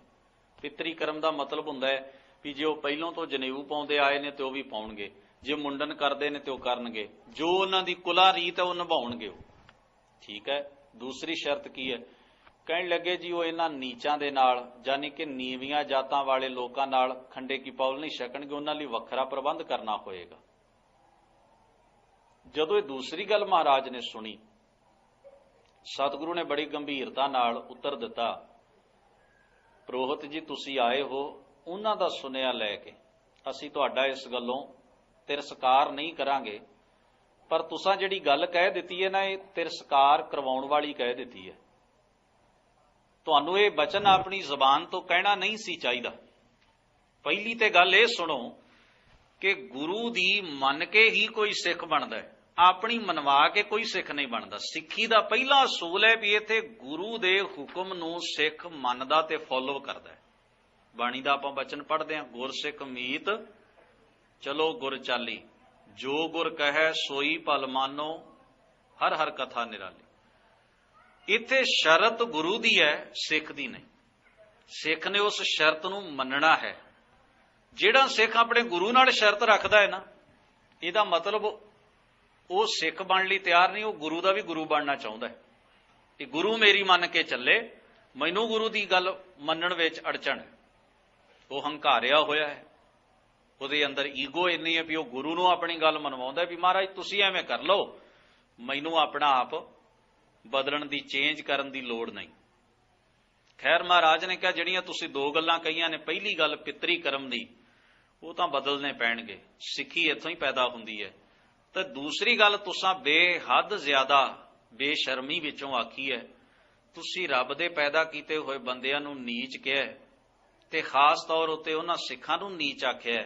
ਪਿਤਰੀ ਕਰਮ ਦਾ ਮਤਲਬ ਹੁੰਦਾ ਹੈ ਵੀ ਜੇ ਉਹ ਪਹਿਲੋਂ ਤੋਂ ਜਨੇਊ ਪਾਉਂਦੇ ਆਏ ਨੇ ਤੇ ਉਹ ਵੀ ਪਾਉਣਗੇ, ਜੇ ਮੁੰਡਨ ਕਰਦੇ ਨੇ ਤੇ ਉਹ ਕਰਨਗੇ, ਜੋ ਉਹਨਾਂ ਦੀ ਕੁਲਾ ਰੀਤ ਹੈ ਉਹ ਨਿਭਾਉਣਗੇ ਉਹ। ਠੀਕ ਹੈ। ਦੂਸਰੀ ਸ਼ਰਤ ਕੀ ਹੈ? ਕਹਿਣ ਲੱਗੇ ਜੀ ਉਹ ਇਹਨਾਂ ਨੀਚਾਂ ਦੇ ਨਾਲ, ਯਾਨੀ ਕਿ ਨੀਵੀਆਂ ਜਾਤਾਂ ਵਾਲੇ ਲੋਕਾਂ ਨਾਲ ਖੰਡੇ ਕੀ ਪੌਲ ਨਹੀਂ ਛਕਣਗੇ, ਉਹਨਾਂ ਲਈ ਵੱਖਰਾ ਪ੍ਰਬੰਧ ਕਰਨਾ ਹੋਏਗਾ। ਜਦੋਂ ਇਹ ਦੂਸਰੀ ਗੱਲ ਮਹਾਰਾਜ ਨੇ ਸੁਣੀ, ਸਤਿਗੁਰੂ ਨੇ ਬੜੀ ਗੰਭੀਰਤਾ ਨਾਲ ਉੱਤਰ ਦਿੱਤਾ, ਪ੍ਰੋਹਤ ਜੀ ਤੁਸੀਂ ਆਏ ਹੋ ਉਹਨਾਂ ਦਾ ਸੁਨੇਹਾ ਲੈ ਕੇ, ਅਸੀਂ ਤੁਹਾਡਾ ਇਸ ਗੱਲੋਂ ਤਿਰਸਕਾਰ ਨਹੀਂ ਕਰਾਂਗੇ, ਪਰ ਤੁਸੀਂ ਜਿਹੜੀ ਗੱਲ ਕਹਿ ਦਿੱਤੀ ਹੈ ਨਾ ਇਹ ਤਿਰਸਕਾਰ ਕਰਵਾਉਣ ਵਾਲੀ ਕਹਿ ਦਿੱਤੀ ਹੈ। ਤੁਹਾਨੂੰ ਇਹ ਬਚਨ ਆਪਣੀ ਜ਼ਬਾਨ ਤੋਂ ਕਹਿਣਾ ਨਹੀਂ ਸੀ ਚਾਹੀਦਾ। ਪਹਿਲੀ ਤੇ ਗੱਲ ਇਹ ਸੁਣੋ ਕਿ ਗੁਰੂ ਦੀ ਮੰਨ ਕੇ ਹੀ ਕੋਈ ਸਿੱਖ ਬਣਦਾ ਹੈ, ਆਪਣੀ ਮਨਵਾ ਕੇ ਕੋਈ ਸਿੱਖ ਨਹੀਂ ਬਣਦਾ। ਸਿੱਖੀ ਦਾ ਪਹਿਲਾ ਅਸੂਲ ਹੈ ਵੀ ਇੱਥੇ ਗੁਰੂ ਦੇ ਹੁਕਮ ਨੂੰ ਸਿੱਖ ਮੰਨਦਾ ਤੇ ਫੋਲੋ ਕਰਦਾ ਹੈ। ਬਾਣੀ ਦਾ ਆਪਾਂ ਬਚਨ ਪੜ੍ਹਦੇ ਹਾਂ, ਗੁਰਸਿੱਖ ਮੀਤ ਚਲੋ ਗੁਰ ਚਾਲੀ, ਜੋ ਗੁਰ ਕਹੈ ਸੋਈ ਭਲ ਮਾਨੋ, ਹਰ ਹਰ ਕਥਾ ਨਿਰਾਲੀ। ਇੱਥੇ ਸ਼ਰਤ ਗੁਰੂ ਦੀ ਹੈ, ਸਿੱਖ ਦੀ ਨਹੀਂ। ਸਿੱਖ ਨੇ ਉਸ ਸ਼ਰਤ ਨੂੰ ਮੰਨਣਾ ਹੈ। ਜਿਹੜਾ ਸਿੱਖ ਆਪਣੇ ਗੁਰੂ ਨਾਲ ਸ਼ਰਤ ਰੱਖਦਾ ਹੈ ਨਾ, ਇਹਦਾ ਮਤਲਬ ਉਹ ਸਿੱਖ ਬਣਨ ਲਈ ਤਿਆਰ ਨਹੀਂ, ਉਹ ਗੁਰੂ ਦਾ ਵੀ ਗੁਰੂ ਬਣਨਾ ਚਾਹੁੰਦਾ ਹੈ। ਇਹ ਗੁਰੂ ਮੇਰੀ ਮੰਨ ਕੇ ਚੱਲੇ, ਮੈਨੂੰ ਗੁਰੂ ਦੀ ਗੱਲ ਮੰਨਣ ਵਿੱਚ ਅੜਚਣ ਹੈ। ਉਹ ਹੰਕਾਰਿਆ ਹੋਇਆ ਹੈ, ਉਹਦੇ ਅੰਦਰ ਈਗੋ ਇੰਨੀ ਹੈ ਵੀ ਉਹ ਗੁਰੂ ਨੂੰ ਆਪਣੀ ਗੱਲ ਮਨਵਾਉਂਦਾ ਵੀ ਮਹਾਰਾਜ ਤੁਸੀਂ ਐਵੇਂ ਕਰ ਲਓ, ਮੈਨੂੰ ਆਪਣਾ ਆਪ ਬਦਲਣ ਦੀ, ਚੇਂਜ ਕਰਨ ਦੀ ਲੋੜ ਨਹੀਂ। ਖੈਰ ਮਹਾਰਾਜ ਨੇ ਕਿਹਾ ਜਿਹੜੀਆਂ ਤੁਸੀਂ ਦੋ ਗੱਲਾਂ ਕਹੀਆਂ ਨੇ, ਪਹਿਲੀ ਗੱਲ ਪਿਤਰੀ ਕਰਮ ਦੀ, ਉਹ ਤਾਂ ਬਦਲਨੇ ਪੈਣਗੇ, ਸਿੱਖੀ ਇੱਥੋਂ ਹੀ ਪੈਦਾ ਹੁੰਦੀ ਹੈ। ਤੇ ਦੂਸਰੀ ਗੱਲ ਤੁਸੀਂ ਬੇਹੱਦ ਜ਼ਿਆਦਾ ਬੇਸ਼ਰਮੀ ਵਿੱਚੋਂ ਆਖੀ ਹੈ, ਤੁਸੀਂ ਰੱਬ ਦੇ ਪੈਦਾ ਕੀਤੇ ਹੋਏ ਬੰਦਿਆਂ ਨੂੰ ਨੀਚ ਕਿਹਾ ਤੇ ਖਾਸ ਤੌਰ ਉੱਤੇ ਉਹਨਾਂ ਸਿੱਖਾਂ ਨੂੰ ਨੀਚ ਆਖਿਆ।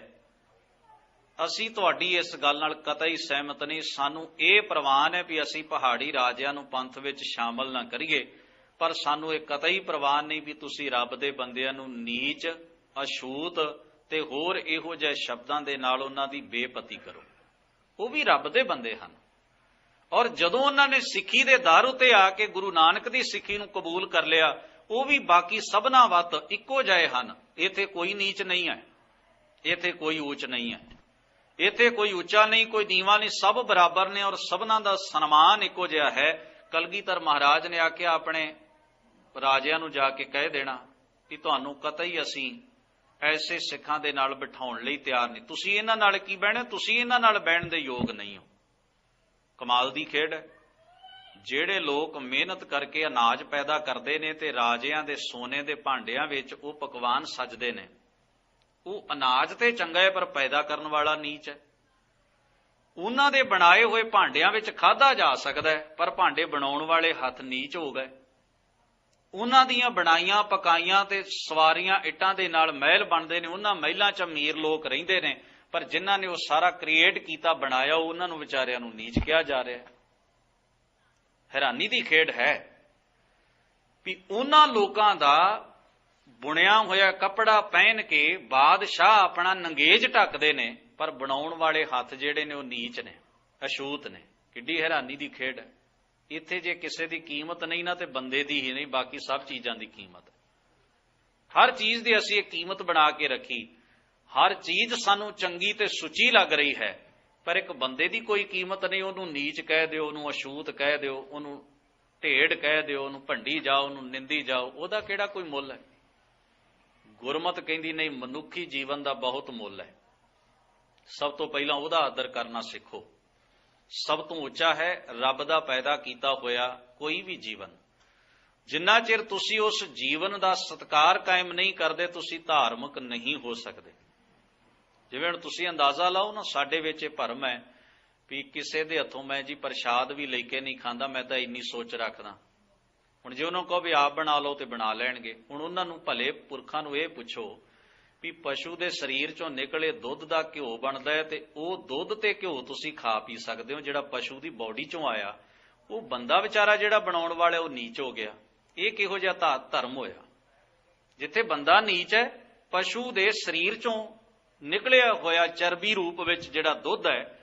ਅਸੀਂ ਤੁਹਾਡੀ ਇਸ ਗੱਲ ਨਾਲ ਕਤਈ ਸਹਿਮਤ ਨਹੀਂ। ਸਾਨੂੰ ਇਹ ਪ੍ਰਵਾਨ ਹੈ ਵੀ ਅਸੀਂ ਪਹਾੜੀ ਰਾਜਿਆਂ ਨੂੰ ਪੰਥ ਵਿੱਚ ਸ਼ਾਮਲ ਨਾ ਕਰੀਏ, ਪਰ ਸਾਨੂੰ ਇਹ ਕਤਈ ਪ੍ਰਵਾਨ ਨਹੀਂ ਵੀ ਤੁਸੀਂ ਰੱਬ ਦੇ ਬੰਦਿਆਂ ਨੂੰ ਨੀਚ, ਅਛੂਤ ਤੇ ਹੋਰ ਇਹੋ ਜਿਹੇ ਸ਼ਬਦਾਂ ਦੇ ਨਾਲ ਉਹਨਾਂ ਦੀ ਬੇਪਤੀ ਕਰੋ। ਉਹ ਵੀ ਰੱਬ ਦੇ ਬੰਦੇ ਹਨ, ਔਰ ਜਦੋਂ ਉਹਨਾਂ ਨੇ ਸਿੱਖੀ ਦੇ ਦਰ ਉੱਤੇ ਆ ਕੇ ਗੁਰੂ ਨਾਨਕ ਦੀ ਸਿੱਖੀ ਨੂੰ ਕਬੂਲ ਕਰ ਲਿਆ, ਉਹ ਵੀ ਬਾਕੀ ਸਭਨਾਂ ਵੱਤ ਇੱਕੋ ਜਿਹੇ ਹਨ। ਇੱਥੇ ਕੋਈ ਨੀਚ ਨਹੀਂ ਹੈ, ਇੱਥੇ ਕੋਈ ਉੱਚ ਨਹੀਂ ਹੈ, ਇੱਥੇ ਕੋਈ ਉੱਚਾ ਨਹੀਂ, ਕੋਈ ਨੀਵਾਂ ਨਹੀਂ, ਸਭ ਬਰਾਬਰ ਨੇ ਔਰ ਸਭਨਾਂ ਦਾ ਸਨਮਾਨ ਇੱਕੋ ਜਿਹਾ ਹੈ। ਕਲਗੀਧਰ ਮਹਾਰਾਜ ਨੇ ਆਖਿਆ ਆਪਣੇ ਰਾਜਿਆਂ ਨੂੰ ਜਾ ਕੇ ਕਹਿ ਦੇਣਾ ਕਿ ਤੁਹਾਨੂੰ ਕਤਈ ਅਸੀਂ ਐਸੇ ਸਿੱਖਾਂ ਦੇ ਨਾਲ ਬਿਠਾਉਣ ਲਈ ਤਿਆਰ ਨਹੀਂ, ਤੁਸੀਂ ਇਹਨਾਂ ਨਾਲ ਕੀ ਬਹਿਣਾ, ਤੁਸੀਂ ਇਹਨਾਂ ਨਾਲ ਬਹਿਣ ਦੇ ਯੋਗ ਨਹੀਂ ਹੋ। ਕਮਾਲ ਦੀ ਖੇਡ ਹੈ। ਜਿਹੜੇ ਲੋਕ ਮਿਹਨਤ ਕਰਕੇ ਅਨਾਜ ਪੈਦਾ ਕਰਦੇ ਨੇ ਤੇ ਰਾਜਿਆਂ ਦੇ ਸੋਨੇ ਦੇ ਭਾਂਡਿਆਂ ਵਿੱਚ ਉਹ ਪਕਵਾਨ ਸਜਦੇ ਨੇ, ਉਹ ਅਨਾਜ ਤੇ ਚੰਗਾ ਹੈ ਪਰ ਪੈਦਾ ਕਰਨ ਵਾਲਾ ਨੀਚ ਹੈ। ਉਹਨਾਂ ਦੇ ਬਣਾਏ ਹੋਏ ਭਾਂਡਿਆਂ ਵਿੱਚ ਖਾਧਾ ਜਾ ਸਕਦਾ ਹੈ, ਪਰ ਭਾਂਡੇ ਬਣਾਉਣ ਵਾਲੇ ਹੱਥ ਨੀਚ ਹੋ ਗਏ। ਉਹਨਾਂ ਦੀਆਂ ਬਣਾਈਆਂ ਪਕਾਈਆਂ ਤੇ ਸਵਾਰੀਆਂ ਇੱਟਾਂ ਦੇ ਨਾਲ ਮਹਿਲ ਬਣਦੇ ਨੇ, ਉਹਨਾਂ ਮਹਿਲਾਂ 'ਚ ਅਮੀਰ ਲੋਕ ਰਹਿੰਦੇ ਨੇ, ਪਰ ਜਿਨ੍ਹਾਂ ਨੇ ਉਹ ਸਾਰਾ ਕ੍ਰੀਏਟ ਕੀਤਾ, ਬਣਾਇਆ, ਉਹਨਾਂ ਨੂੰ ਵਿਚਾਰਿਆਂ ਨੂੰ ਨੀਚ ਕਿਹਾ ਜਾ ਰਿਹਾ ਹੈ। ਹੈਰਾਨੀ ਦੀ ਖੇਡ ਹੈ ਵੀ ਉਹਨਾਂ ਲੋਕਾਂ ਦਾ ਬੁਣਿਆ ਹੋਇਆ ਕੱਪੜਾ ਪਹਿਨ ਕੇ ਬਾਦਸ਼ਾਹ ਆਪਣਾ ਨੰਗੇਜ ਢੱਕਦੇ ਨੇ, ਪਰ ਬਣਾਉਣ ਵਾਲੇ ਹੱਥ ਜਿਹੜੇ ਨੇ ਉਹ ਨੀਚ ਨੇ, ਅਛੂਤ ਨੇ। ਕਿੱਡੀ ਹੈਰਾਨੀ ਦੀ ਖੇਡ ਹੈ। ਇੱਥੇ ਜੇ ਕਿਸੇ ਦੀ ਕੀਮਤ ਨਹੀਂ ਨਾ ਤੇ ਬੰਦੇ ਦੀ ਹੀ ਨਹੀਂ, ਬਾਕੀ ਸਭ ਚੀਜ਼ਾਂ ਦੀ ਕੀਮਤ। ਹਰ ਚੀਜ਼ ਦੀ ਅਸੀਂ ਇੱਕ ਕੀਮਤ ਬਣਾ ਕੇ ਰੱਖੀ, ਹਰ ਚੀਜ਼ ਸਾਨੂੰ ਚੰਗੀ ਤੇ ਸੁੱਚੀ ਲੱਗ ਰਹੀ ਹੈ, ਪਰ ਇੱਕ ਬੰਦੇ ਦੀ ਕੋਈ ਕੀਮਤ ਨਹੀਂ। ਉਹਨੂੰ ਨੀਚ ਕਹਿ ਦਿਓ, ਉਹਨੂੰ ਅਛੂਤ ਕਹਿ ਦਿਓ, ਉਹਨੂੰ ਢੇੜ ਕਹਿ ਦਿਓ, ਉਹਨੂੰ ਭੰਡੀ ਜਾਓ, ਉਹਨੂੰ ਨਿੰਦੀ ਜਾਓ, ਉਹਦਾ ਕਿਹੜਾ ਕੋਈ ਮੁੱਲ ਹੈ। ਗੁਰਮਤਿ ਕਹਿੰਦੀ ਨਹੀਂ, ਮਨੁੱਖੀ ਜੀਵਨ ਦਾ ਬਹੁਤ ਮੁੱਲ ਹੈ। ਸਭ ਤੋਂ ਪਹਿਲਾਂ ਉਹਦਾ ਆਦਰ ਕਰਨਾ ਸਿੱਖੋ। ਸਭ ਤੋਂ ਉੱਚਾ ਹੈ ਰੱਬ ਦਾ ਪੈਦਾ ਕੀਤਾ ਹੋਇਆ ਕੋਈ ਵੀ ਜੀਵਨ। ਜਿੰਨਾ ਚਿਰ ਤੁਸੀਂ ਉਸ ਜੀਵਨ ਦਾ ਸਤਿਕਾਰ ਕਾਇਮ ਨਹੀਂ ਕਰਦੇ, ਤੁਸੀਂ ਧਾਰਮਿਕ ਨਹੀਂ ਹੋ ਸਕਦੇ। ਜਿਵੇਂ ਹੁਣ ਤੁਸੀਂ ਅੰਦਾਜ਼ਾ ਲਾਓ ਨਾ, ਸਾਡੇ ਵਿੱਚ ਇਹ ਭਰਮ ਹੈ ਵੀ ਕਿਸੇ ਦੇ ਹੱਥੋਂ ਮੈਂ ਜੀ ਪ੍ਰਸ਼ਾਦ ਵੀ ਲੈ ਕੇ ਨਹੀਂ ਖਾਂਦਾ, ਮੈਂ ਤਾਂ ਇੰਨੀ ਸੋਚ ਰੱਖਦਾ। ਹੁਣ ਜੇ ਉਹਨਾਂ ਕਹੋ ਵੀ ਆਪ ਬਣਾ ਲਓ ਤੇ ਬਣਾ ਲੈਣਗੇ। ਹੁਣ ਉਹਨਾਂ ਨੂੰ ਭਲੇ ਪੁਰਖਾਂ ਨੂੰ ਇਹ ਪੁੱਛੋ ਵੀ ਪਸ਼ੂ ਦੇ ਸਰੀਰ ਚੋਂ ਨਿਕਲੇ ਦੁੱਧ ਦਾ ਘਿਓ ਬਣਦਾ ਹੈ, ਤੇ ਉਹ ਦੁੱਧ ਤੇ ਘਿਓ ਤੁਸੀਂ ਖਾ ਪੀ ਸਕਦੇ ਹੋ ਜਿਹੜਾ ਪਸ਼ੂ ਦੀ ਬੋਡੀ ਚੋਂ ਆਇਆ। ਉਹ ਬੰਦਾ ਵਿਚਾਰਾ ਜਿਹੜਾ ਬਣਾਉਣ ਵਾਲਾ ਉਹ ਨੀਚ ਹੋ ਗਿਆ। ਇਹ ਕਿਹੋ ਜਿਹਾ ਧਰਮ ਹੋਇਆ ਜਿੱਥੇ ਬੰਦਾ ਨੀਚ ਹੈ, ਪਸ਼ੂ ਦੇ ਸਰੀਰ ਚੋਂ ਨਿਕਲਿਆ ਹੋਇਆ ਚਰਬੀ ਰੂਪ ਵਿੱਚ ਜਿਹੜਾ ਦੁੱਧ ਹੈ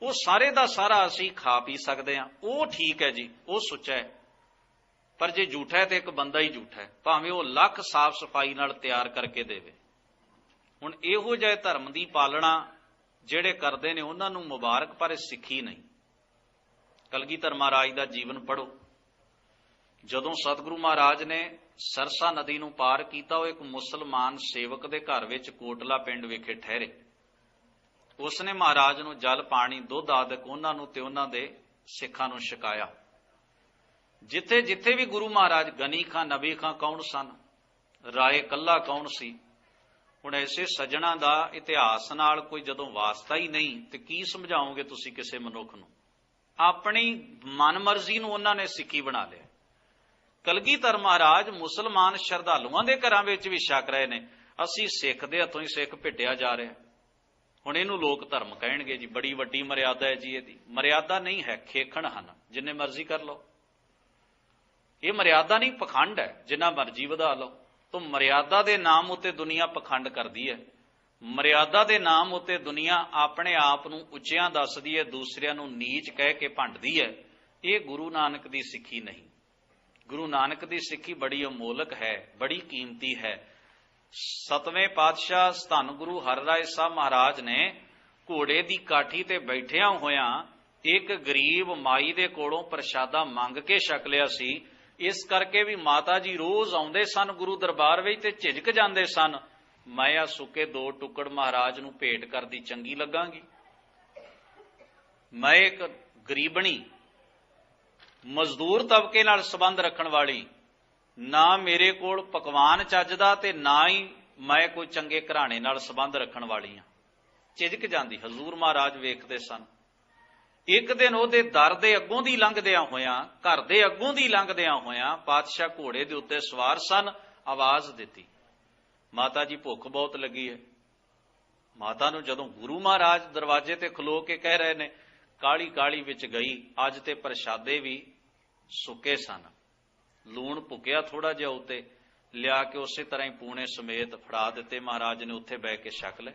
ਉਹ ਸਾਰੇ ਦਾ ਸਾਰਾ ਅਸੀਂ ਖਾ ਪੀ ਸਕਦੇ ਹਾਂ। ਉਹ ਠੀਕ ਹੈ ਜੀ, ਉਹ ਸੁੱਚਾ ਹੈ। ਪਰ ਜੇ ਝੂਠਾ ਹੈ ਤੇ ਇੱਕ ਬੰਦਾ ਹੀ ਝੂਠਾ ਹੈ, ਭਾਵੇਂ ਉਹ ਲੱਖ ਸਾਫ਼ ਸਫਾਈ ਨਾਲ ਤਿਆਰ ਕਰਕੇ ਦੇਵੇ। ਹੁਣ ਇਹੋ ਜਿਹੇ ਧਰਮ ਦੀ ਪਾਲਣਾ ਜਿਹੜੇ ਕਰਦੇ ਨੇ ਉਹਨਾਂ ਨੂੰ ਮੁਬਾਰਕ, ਪਰ ਸਿੱਖੀ ਨਹੀਂ। ਕਲਗੀਧਰ ਮਹਾਰਾਜ ਦਾ ਜੀਵਨ ਪੜ੍ਹੋ। ਜਦੋਂ ਸਤਿਗੁਰੂ ਮਹਾਰਾਜ ਨੇ ਸਰਸਾ ਨਦੀ ਨੂੰ ਪਾਰ ਕੀਤਾ, ਉਹ ਇੱਕ ਮੁਸਲਮਾਨ ਸੇਵਕ ਦੇ ਘਰ ਵਿੱਚ ਕੋਟਲਾ ਪਿੰਡ ਵਿਖੇ ਠਹਿਰੇ। ਉਸਨੇ ਮਹਾਰਾਜ ਨੂੰ ਜਲ, ਪਾਣੀ, ਦੁੱਧ ਆਦਿਕ ਉਹਨਾਂ ਨੂੰ ਤੇ ਉਹਨਾਂ ਦੇ ਸਿੱਖਾਂ ਨੂੰ ਛਕਾਇਆ। ਜਿੱਥੇ ਜਿੱਥੇ ਵੀ ਗੁਰੂ ਮਹਾਰਾਜ, ਗਨੀ ਖਾਂ, ਨਬੀ ਖਾਂ ਕੌਣ ਸਨ, ਰਾਏ ਕੱਲਾ ਕੌਣ ਸੀ। ਹੁਣ ਐਸੇ ਸੱਜਣਾ ਦਾ ਇਤਿਹਾਸ ਨਾਲ ਕੋਈ ਜਦੋਂ ਵਾਸਤਾ ਹੀ ਨਹੀਂ ਤੇ ਕੀ ਸਮਝਾਓਗੇ ਤੁਸੀਂ ਕਿਸੇ ਮਨੁੱਖ ਨੂੰ। ਆਪਣੀ ਮਨਮਰਜ਼ੀ ਨੂੰ ਉਹਨਾਂ ਨੇ ਸਿੱਖੀ ਬਣਾ ਲਿਆ। ਕਲਗੀਧਰ ਮਹਾਰਾਜ ਮੁਸਲਮਾਨ ਸ਼ਰਧਾਲੂਆਂ ਦੇ ਘਰਾਂ ਵਿੱਚ ਵੀ ਛਕ ਰਹੇ ਨੇ। ਅਸੀਂ ਸਿੱਖ ਦੇ ਹੱਥੋਂ ਹੀ ਸਿੱਖ ਭਿੱਟਿਆ ਜਾ ਰਿਹਾ। ਹੁਣ ਇਹਨੂੰ ਲੋਕ ਧਰਮ ਕਹਿਣਗੇ ਜੀ, ਬੜੀ ਵੱਡੀ ਮਰਿਆਦਾ ਹੈ ਜੀ। ਇਹਦੀ ਮਰਿਆਦਾ ਨਹੀਂ ਹੈ, ਖੇਖਣ ਹਨ, ਜਿੰਨੇ ਮਰਜ਼ੀ ਕਰ ਲਓ। ਇਹ ਮਰਿਆਦਾ ਨਹੀਂ, ਪਖੰਡ ਹੈ, ਜਿੰਨਾ ਮਰਜ਼ੀ ਵਧਾ ਲਓ। ਤਾਂ ਮਰਿਆਦਾ ਦੇ ਨਾਮ ਉੱਤੇ ਦੁਨੀਆ ਪਖੰਡ ਕਰਦੀ ਹੈ। ਮਰਿਆਦਾ ਦੇ ਨਾਮ ਉੱਤੇ ਦੁਨੀਆ ਆਪਣੇ ਆਪ ਨੂੰ ਉੱਚਿਆਂ ਦੱਸਦੀ ਹੈ, ਦੂਸਰਿਆਂ ਨੂੰ ਨੀਚ ਕਹਿ ਕੇ ਭੰਡਦੀ ਹੈ। ਇਹ ਗੁਰੂ ਨਾਨਕ ਦੀ ਸਿੱਖੀ ਨਹੀਂ। ਗੁਰੂ ਨਾਨਕ ਦੀ ਸਿੱਖੀ ਬੜੀ ਅਮੋਲਕ ਹੈ, ਬੜੀ ਕੀਮਤੀ ਹੈ। 7ਵੇਂ ਪਾਤਸ਼ਾਹ ਧੰਨ ਗੁਰੂ ਹਰਿਰਾਏ ਸਾਹਿਬ ਮਹਾਰਾਜ ਨੇ ਘੋੜੇ ਦੀ ਕਾਠੀ ਤੇ ਬੈਠਿਆਂ ਹੋਇਆਂ ਇੱਕ ਗਰੀਬ ਮਾਈ ਦੇ ਕੋਲੋਂ ਪ੍ਰਸ਼ਾਦਾ ਮੰਗ ਕੇ ਛਕ ਲਿਆ ਸੀ। ਇਸ ਕਰਕੇ ਵੀ ਮਾਤਾ ਜੀ ਰੋਜ਼ ਆਉਂਦੇ ਸਨ ਗੁਰੂ ਦਰਬਾਰ ਵਿੱਚ ਤੇ ਝਿਜਕ ਜਾਂਦੇ ਸਨ, ਮੈਂ ਆ ਸੁੱਕੇ 2 ਟੁੱਕੜ ਮਹਾਰਾਜ ਨੂੰ ਭੇਟ ਕਰਦੀ ਚੰਗੀ ਲੱਗਾਂਗੀ। ਮੈਂ ਇੱਕ ਗਰੀਬਣੀ ਮਜ਼ਦੂਰ ਤਬਕੇ ਨਾਲ ਸੰਬੰਧ ਰੱਖਣ ਵਾਲੀ, ਨਾ ਮੇਰੇ ਕੋਲ ਪਕਵਾਨ ਚੱਜਦਾ ਤੇ ਨਾ ਹੀ ਮੈਂ ਕੋਈ ਚੰਗੇ ਘਰਾਣੇ ਨਾਲ ਸੰਬੰਧ ਰੱਖਣ ਵਾਲੀ ਹਾਂ। ਝਿਜਕ ਜਾਂਦੀ। ਹਜ਼ੂਰ ਮਹਾਰਾਜ ਵੇਖਦੇ ਸਨ। ਇੱਕ ਦਿਨ ਉਹਦੇ ਦਰ ਦੇ ਅੱਗੋਂ ਦੀ ਲੰਘਦਿਆਂ ਹੋਇਆਂ, ਘਰ ਦੇ ਅੱਗੋਂ ਦੀ ਲੰਘਦਿਆਂ ਹੋਇਆਂ, ਪਾਤਸ਼ਾਹ ਘੋੜੇ ਦੇ ਉੱਤੇ ਸਵਾਰ ਸਨ। ਆਵਾਜ਼ ਦਿੱਤੀ, ਮਾਤਾ ਜੀ ਭੁੱਖ ਬਹੁਤ ਲੱਗੀ ਹੈ। ਮਾਤਾ ਨੂੰ ਜਦੋਂ ਗੁਰੂ ਮਹਾਰਾਜ ਦਰਵਾਜ਼ੇ ਤੇ ਖਲੋ ਕੇ ਕਹਿ ਰਹੇ ਨੇ, ਕਾਲੀ ਕਾਲੀ ਵਿੱਚ ਗਈ, ਅੱਜ ਤੇ ਪ੍ਰਸ਼ਾਦੇ ਵੀ ਸੁੱਕੇ ਸਨ, ਲੂਣ ਭੁੱਕਿਆ ਥੋੜਾ ਜਿਹਾ ਉੱਤੇ, ਲਿਆ ਕੇ ਉਸੇ ਤਰ੍ਹਾਂ ਹੀ ਪੂਣੇ ਸਮੇਤ ਫੜਾ ਦਿੱਤੇ। ਮਹਾਰਾਜ ਨੇ ਉੱਥੇ ਬਹਿ ਕੇ ਛਕ ਲਏ।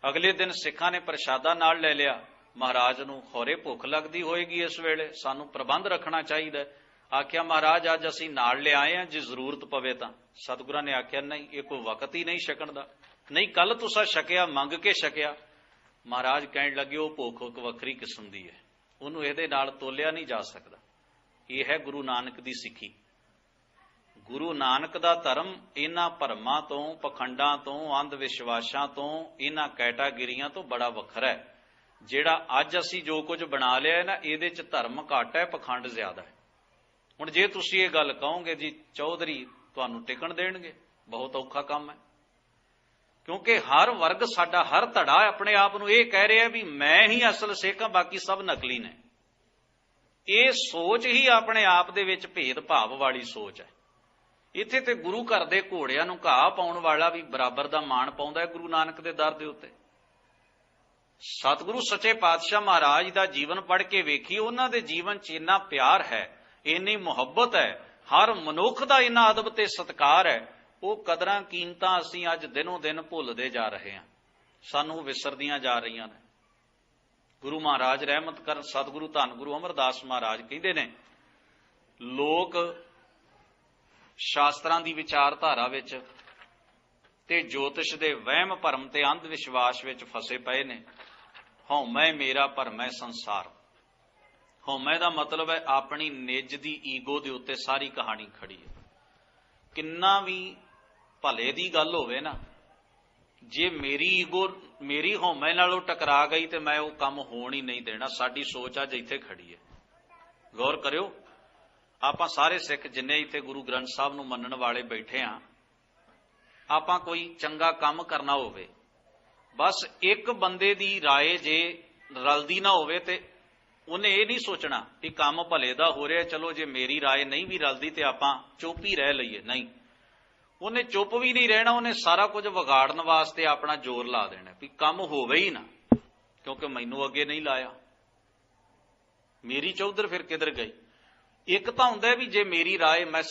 ਅਗਲੇ ਦਿਨ ਸਿੱਖਾਂ ਨੇ ਪ੍ਰਸ਼ਾਦਾ ਨਾਲ ਲੈ ਲਿਆ। ਮਹਾਰਾਜ ਨੂੰ ਖੌਰੇ ਭੁੱਖ ਲੱਗਦੀ ਹੋਏਗੀ, ਇਸ ਵੇਲੇ ਸਾਨੂੰ ਪ੍ਰਬੰਧ ਰੱਖਣਾ ਚਾਹੀਦਾ। ਆਖਿਆ ਮਹਾਰਾਜ ਅੱਜ ਅਸੀਂ ਨਾਲ ਲਿਆਏ ਹਾਂ, ਜੇ ਜ਼ਰੂਰਤ ਪਵੇ ਤਾਂ। ਸਤਿਗੁਰਾਂ ਨੇ ਆਖਿਆ ਨਹੀਂ, ਇਹ ਕੋਈ ਵਕਤ ਹੀ ਨਹੀਂ ਛਕਣ ਦਾ। ਨਹੀਂ, ਕੱਲ ਤੁਸੀਂ ਛਕਿਆ, ਮੰਗ ਕੇ ਛਕਿਆ। ਮਹਾਰਾਜ ਕਹਿਣ ਲੱਗੇ ਉਹ ਭੁੱਖ ਇੱਕ ਵੱਖਰੀ ਕਿਸਮ ਦੀ ਹੈ, ਉਹਨੂੰ ਇਹਦੇ ਨਾਲ ਤੋਲਿਆ ਨਹੀਂ ਜਾ ਸਕਦਾ। ਇਹ ਹੈ ਗੁਰੂ ਨਾਨਕ ਦੀ ਸਿੱਖੀ। ਗੁਰੂ ਨਾਨਕ ਦਾ ਧਰਮ ਇਹਨਾਂ ਭਰਮਾਂ ਤੋਂ, ਪਖੰਡਾਂ ਤੋਂ, ਅੰਧ ਵਿਸ਼ਵਾਸਾਂ ਤੋਂ, ਇਹਨਾਂ ਕੈਟਾਗਰੀਆਂ ਤੋਂ ਬੜਾ ਵੱਖਰਾ ਹੈ। ਜਿਹੜਾ ਅੱਜ ਅਸੀਂ ਜੋ ਕੁਝ ਬਣਾ ਲਿਆ ਹੈ ਨਾ, ਇਹਦੇ 'ਚ ਧਰਮ ਘੱਟ ਹੈ, ਪਖੰਡ ਜ਼ਿਆਦਾ ਹੈ। ਹੁਣ ਜੇ ਤੁਸੀਂ ਇਹ ਗੱਲ ਕਹੋਗੇ ਜੀ ਚੌਧਰੀ ਤੁਹਾਨੂੰ ਟਿਕਣ ਦੇਣਗੇ, ਬਹੁਤ ਔਖਾ ਕੰਮ ਹੈ। ਕਿਉਂਕਿ ਹਰ ਵਰਗ ਸਾਡਾ, ਹਰ ਧੜਾ ਆਪਣੇ ਆਪ ਨੂੰ ਇਹ ਕਹਿ ਰਿਹਾ ਵੀ ਮੈਂ ਹੀ ਅਸਲ ਸਿੱਖ ਹਾਂ, ਬਾਕੀ ਸਭ ਨਕਲੀ ਨੇ। ਇਹ ਸੋਚ ਹੀ ਆਪਣੇ ਆਪ ਦੇ ਵਿੱਚ ਭੇਦਭਾਵ ਵਾਲੀ ਸੋਚ ਹੈ। ਇੱਥੇ ਤੇ ਗੁਰੂ ਘਰ ਦੇ ਘੋੜਿਆਂ ਨੂੰ ਘਾਹ ਪਾਉਣ ਵਾਲਾ ਵੀ ਬਰਾਬਰ ਦਾ ਮਾਣ ਪਾਉਂਦਾ ਹੈ ਗੁਰੂ ਨਾਨਕ ਦੇ ਦਰ ਦੇ ਉੱਤੇ। ਸਤਿਗੁਰੂ ਸੱਚੇ ਪਾਤਸ਼ਾਹ ਮਹਾਰਾਜ ਦਾ ਜੀਵਨ ਪੜ੍ਹ ਕੇ ਵੇਖੀ, ਉਹਨਾਂ ਦੇ ਜੀਵਨ 'ਚ ਇੰਨਾ ਪਿਆਰ ਹੈ, ਇੰਨੀ ਮੁਹੱਬਤ ਹੈ, ਹਰ ਮਨੁੱਖ ਦਾ ਇੰਨਾ ਅਦਬ ਤੇ ਸਤਿਕਾਰ ਹੈ। ਉਹ ਕਦਰਾਂ ਕੀਮਤਾਂ ਅਸੀਂ ਅੱਜ ਦਿਨੋਂ ਦਿਨ ਭੁੱਲਦੇ ਜਾ ਰਹੇ ਹਾਂ, ਸਾਨੂੰ ਵਿਸਰਦੀਆਂ ਜਾ ਰਹੀਆਂ ਨੇ। ਗੁਰੂ ਮਹਾਰਾਜ ਰਹਿਮਤ ਕਰਨ, ਸਤਿਗੁਰੂ ਧੰਨ ਗੁਰੂ ਅਮਰਦਾਸ ਮਹਾਰਾਜ ਕਹਿੰਦੇ ਨੇ, ਲੋਕ ਸ਼ਾਸਤਰਾਂ ਦੀ ਵਿਚਾਰਧਾਰਾ ਵਿੱਚ ਤੇ ਜੋਤਿਸ਼ ਦੇ ਵਹਿਮ ਭਰਮ ਤੇ ਅੰਧ ਵਿਸ਼ਵਾਸ ਵਿੱਚ ਫਸੇ ਪਏ ਨੇ। ਹਉਮੈ ਮੇਰਾ ਭਰਮੈ ਸੰਸਾਰ। ਹਉਮੈ ਦਾ ਮਤਲਬ ਹੈ ਆਪਣੀ ਨਿੱਜ ਦੀ ਈਗੋ ਦੇ ਉੱਤੇ ਸਾਰੀ ਕਹਾਣੀ ਖੜੀ ਹੈ। ਕਿੰਨਾ ਵੀ ਭਲੇ ਦੀ ਗੱਲ ਹੋਵੇ ਨਾ, ਜੇ ਮੇਰੀ ਈਗੋ ਮੇਰੀ ਹਉਮੈ ਨਾਲੋਂ ਟਕਰਾ ਗਈ ਤੇ ਮੈਂ ਉਹ ਕੰਮ ਹੋਣ ਹੀ ਨਹੀਂ ਦੇਣਾ। ਸਾਡੀ ਸੋਚ ਅੱਜ ਇੱਥੇ ਖੜੀ ਹੈ। ਗੌਰ ਕਰਿਓ, ਆਪਾਂ ਸਾਰੇ ਸਿੱਖ ਜਿੰਨੇ ਇੱਥੇ ਗੁਰੂ ਗ੍ਰੰਥ ਸਾਹਿਬ ਨੂੰ ਮੰਨਣ ਵਾਲੇ ਬੈਠੇ ਆ, ਆਪਾਂ ਕੋਈ ਚੰਗਾ ਕੰਮ ਕਰਨਾ ਹੋਵੇ, ਬਸ ਇੱਕ ਬੰਦੇ ਦੀ ਰਾਏ ਜੇ ਰਲਦੀ ਨਾ ਹੋਵੇ ਤੇ ਉਹਨੇ ਇਹ ਨਹੀਂ ਸੋਚਣਾ ਕਿ ਕੰਮ ਭਲੇ ਦਾ ਹੋ ਰਿਹਾ, ਚਲੋ ਜੇ ਮੇਰੀ ਰਾਏ ਨਹੀਂ ਵੀ ਰਲਦੀ ਤੇ ਆਪਾਂ ਚੁੱਪ ਹੀ ਰਹਿ ਲਈਏ। ਨਹੀਂ, ਉਹਨੇ ਚੁੱਪ ਵੀ ਨਹੀਂ ਰਹਿਣਾ, ਉਹਨੇ ਸਾਰਾ ਕੁਝ ਵਿਗਾੜਨ ਵਾਸਤੇ ਆਪਣਾ ਜ਼ੋਰ ਲਾ ਦੇਣਾ ਵੀ ਕੰਮ ਹੋਵੇ ਹੀ ਨਾ, ਕਿਉਂਕਿ ਮੈਨੂੰ ਅੱਗੇ ਨਹੀਂ ਲਾਇਆ, ਮੇਰੀ ਚੌਧਰ ਫਿਰ ਕਿੱਧਰ ਗਈ। ਇੱਕ ਤਾਂ ਹੁੰਦਾ ਵੀ ਜੇ ਮੇਰੀ ਰਾਏ ਮੈਂ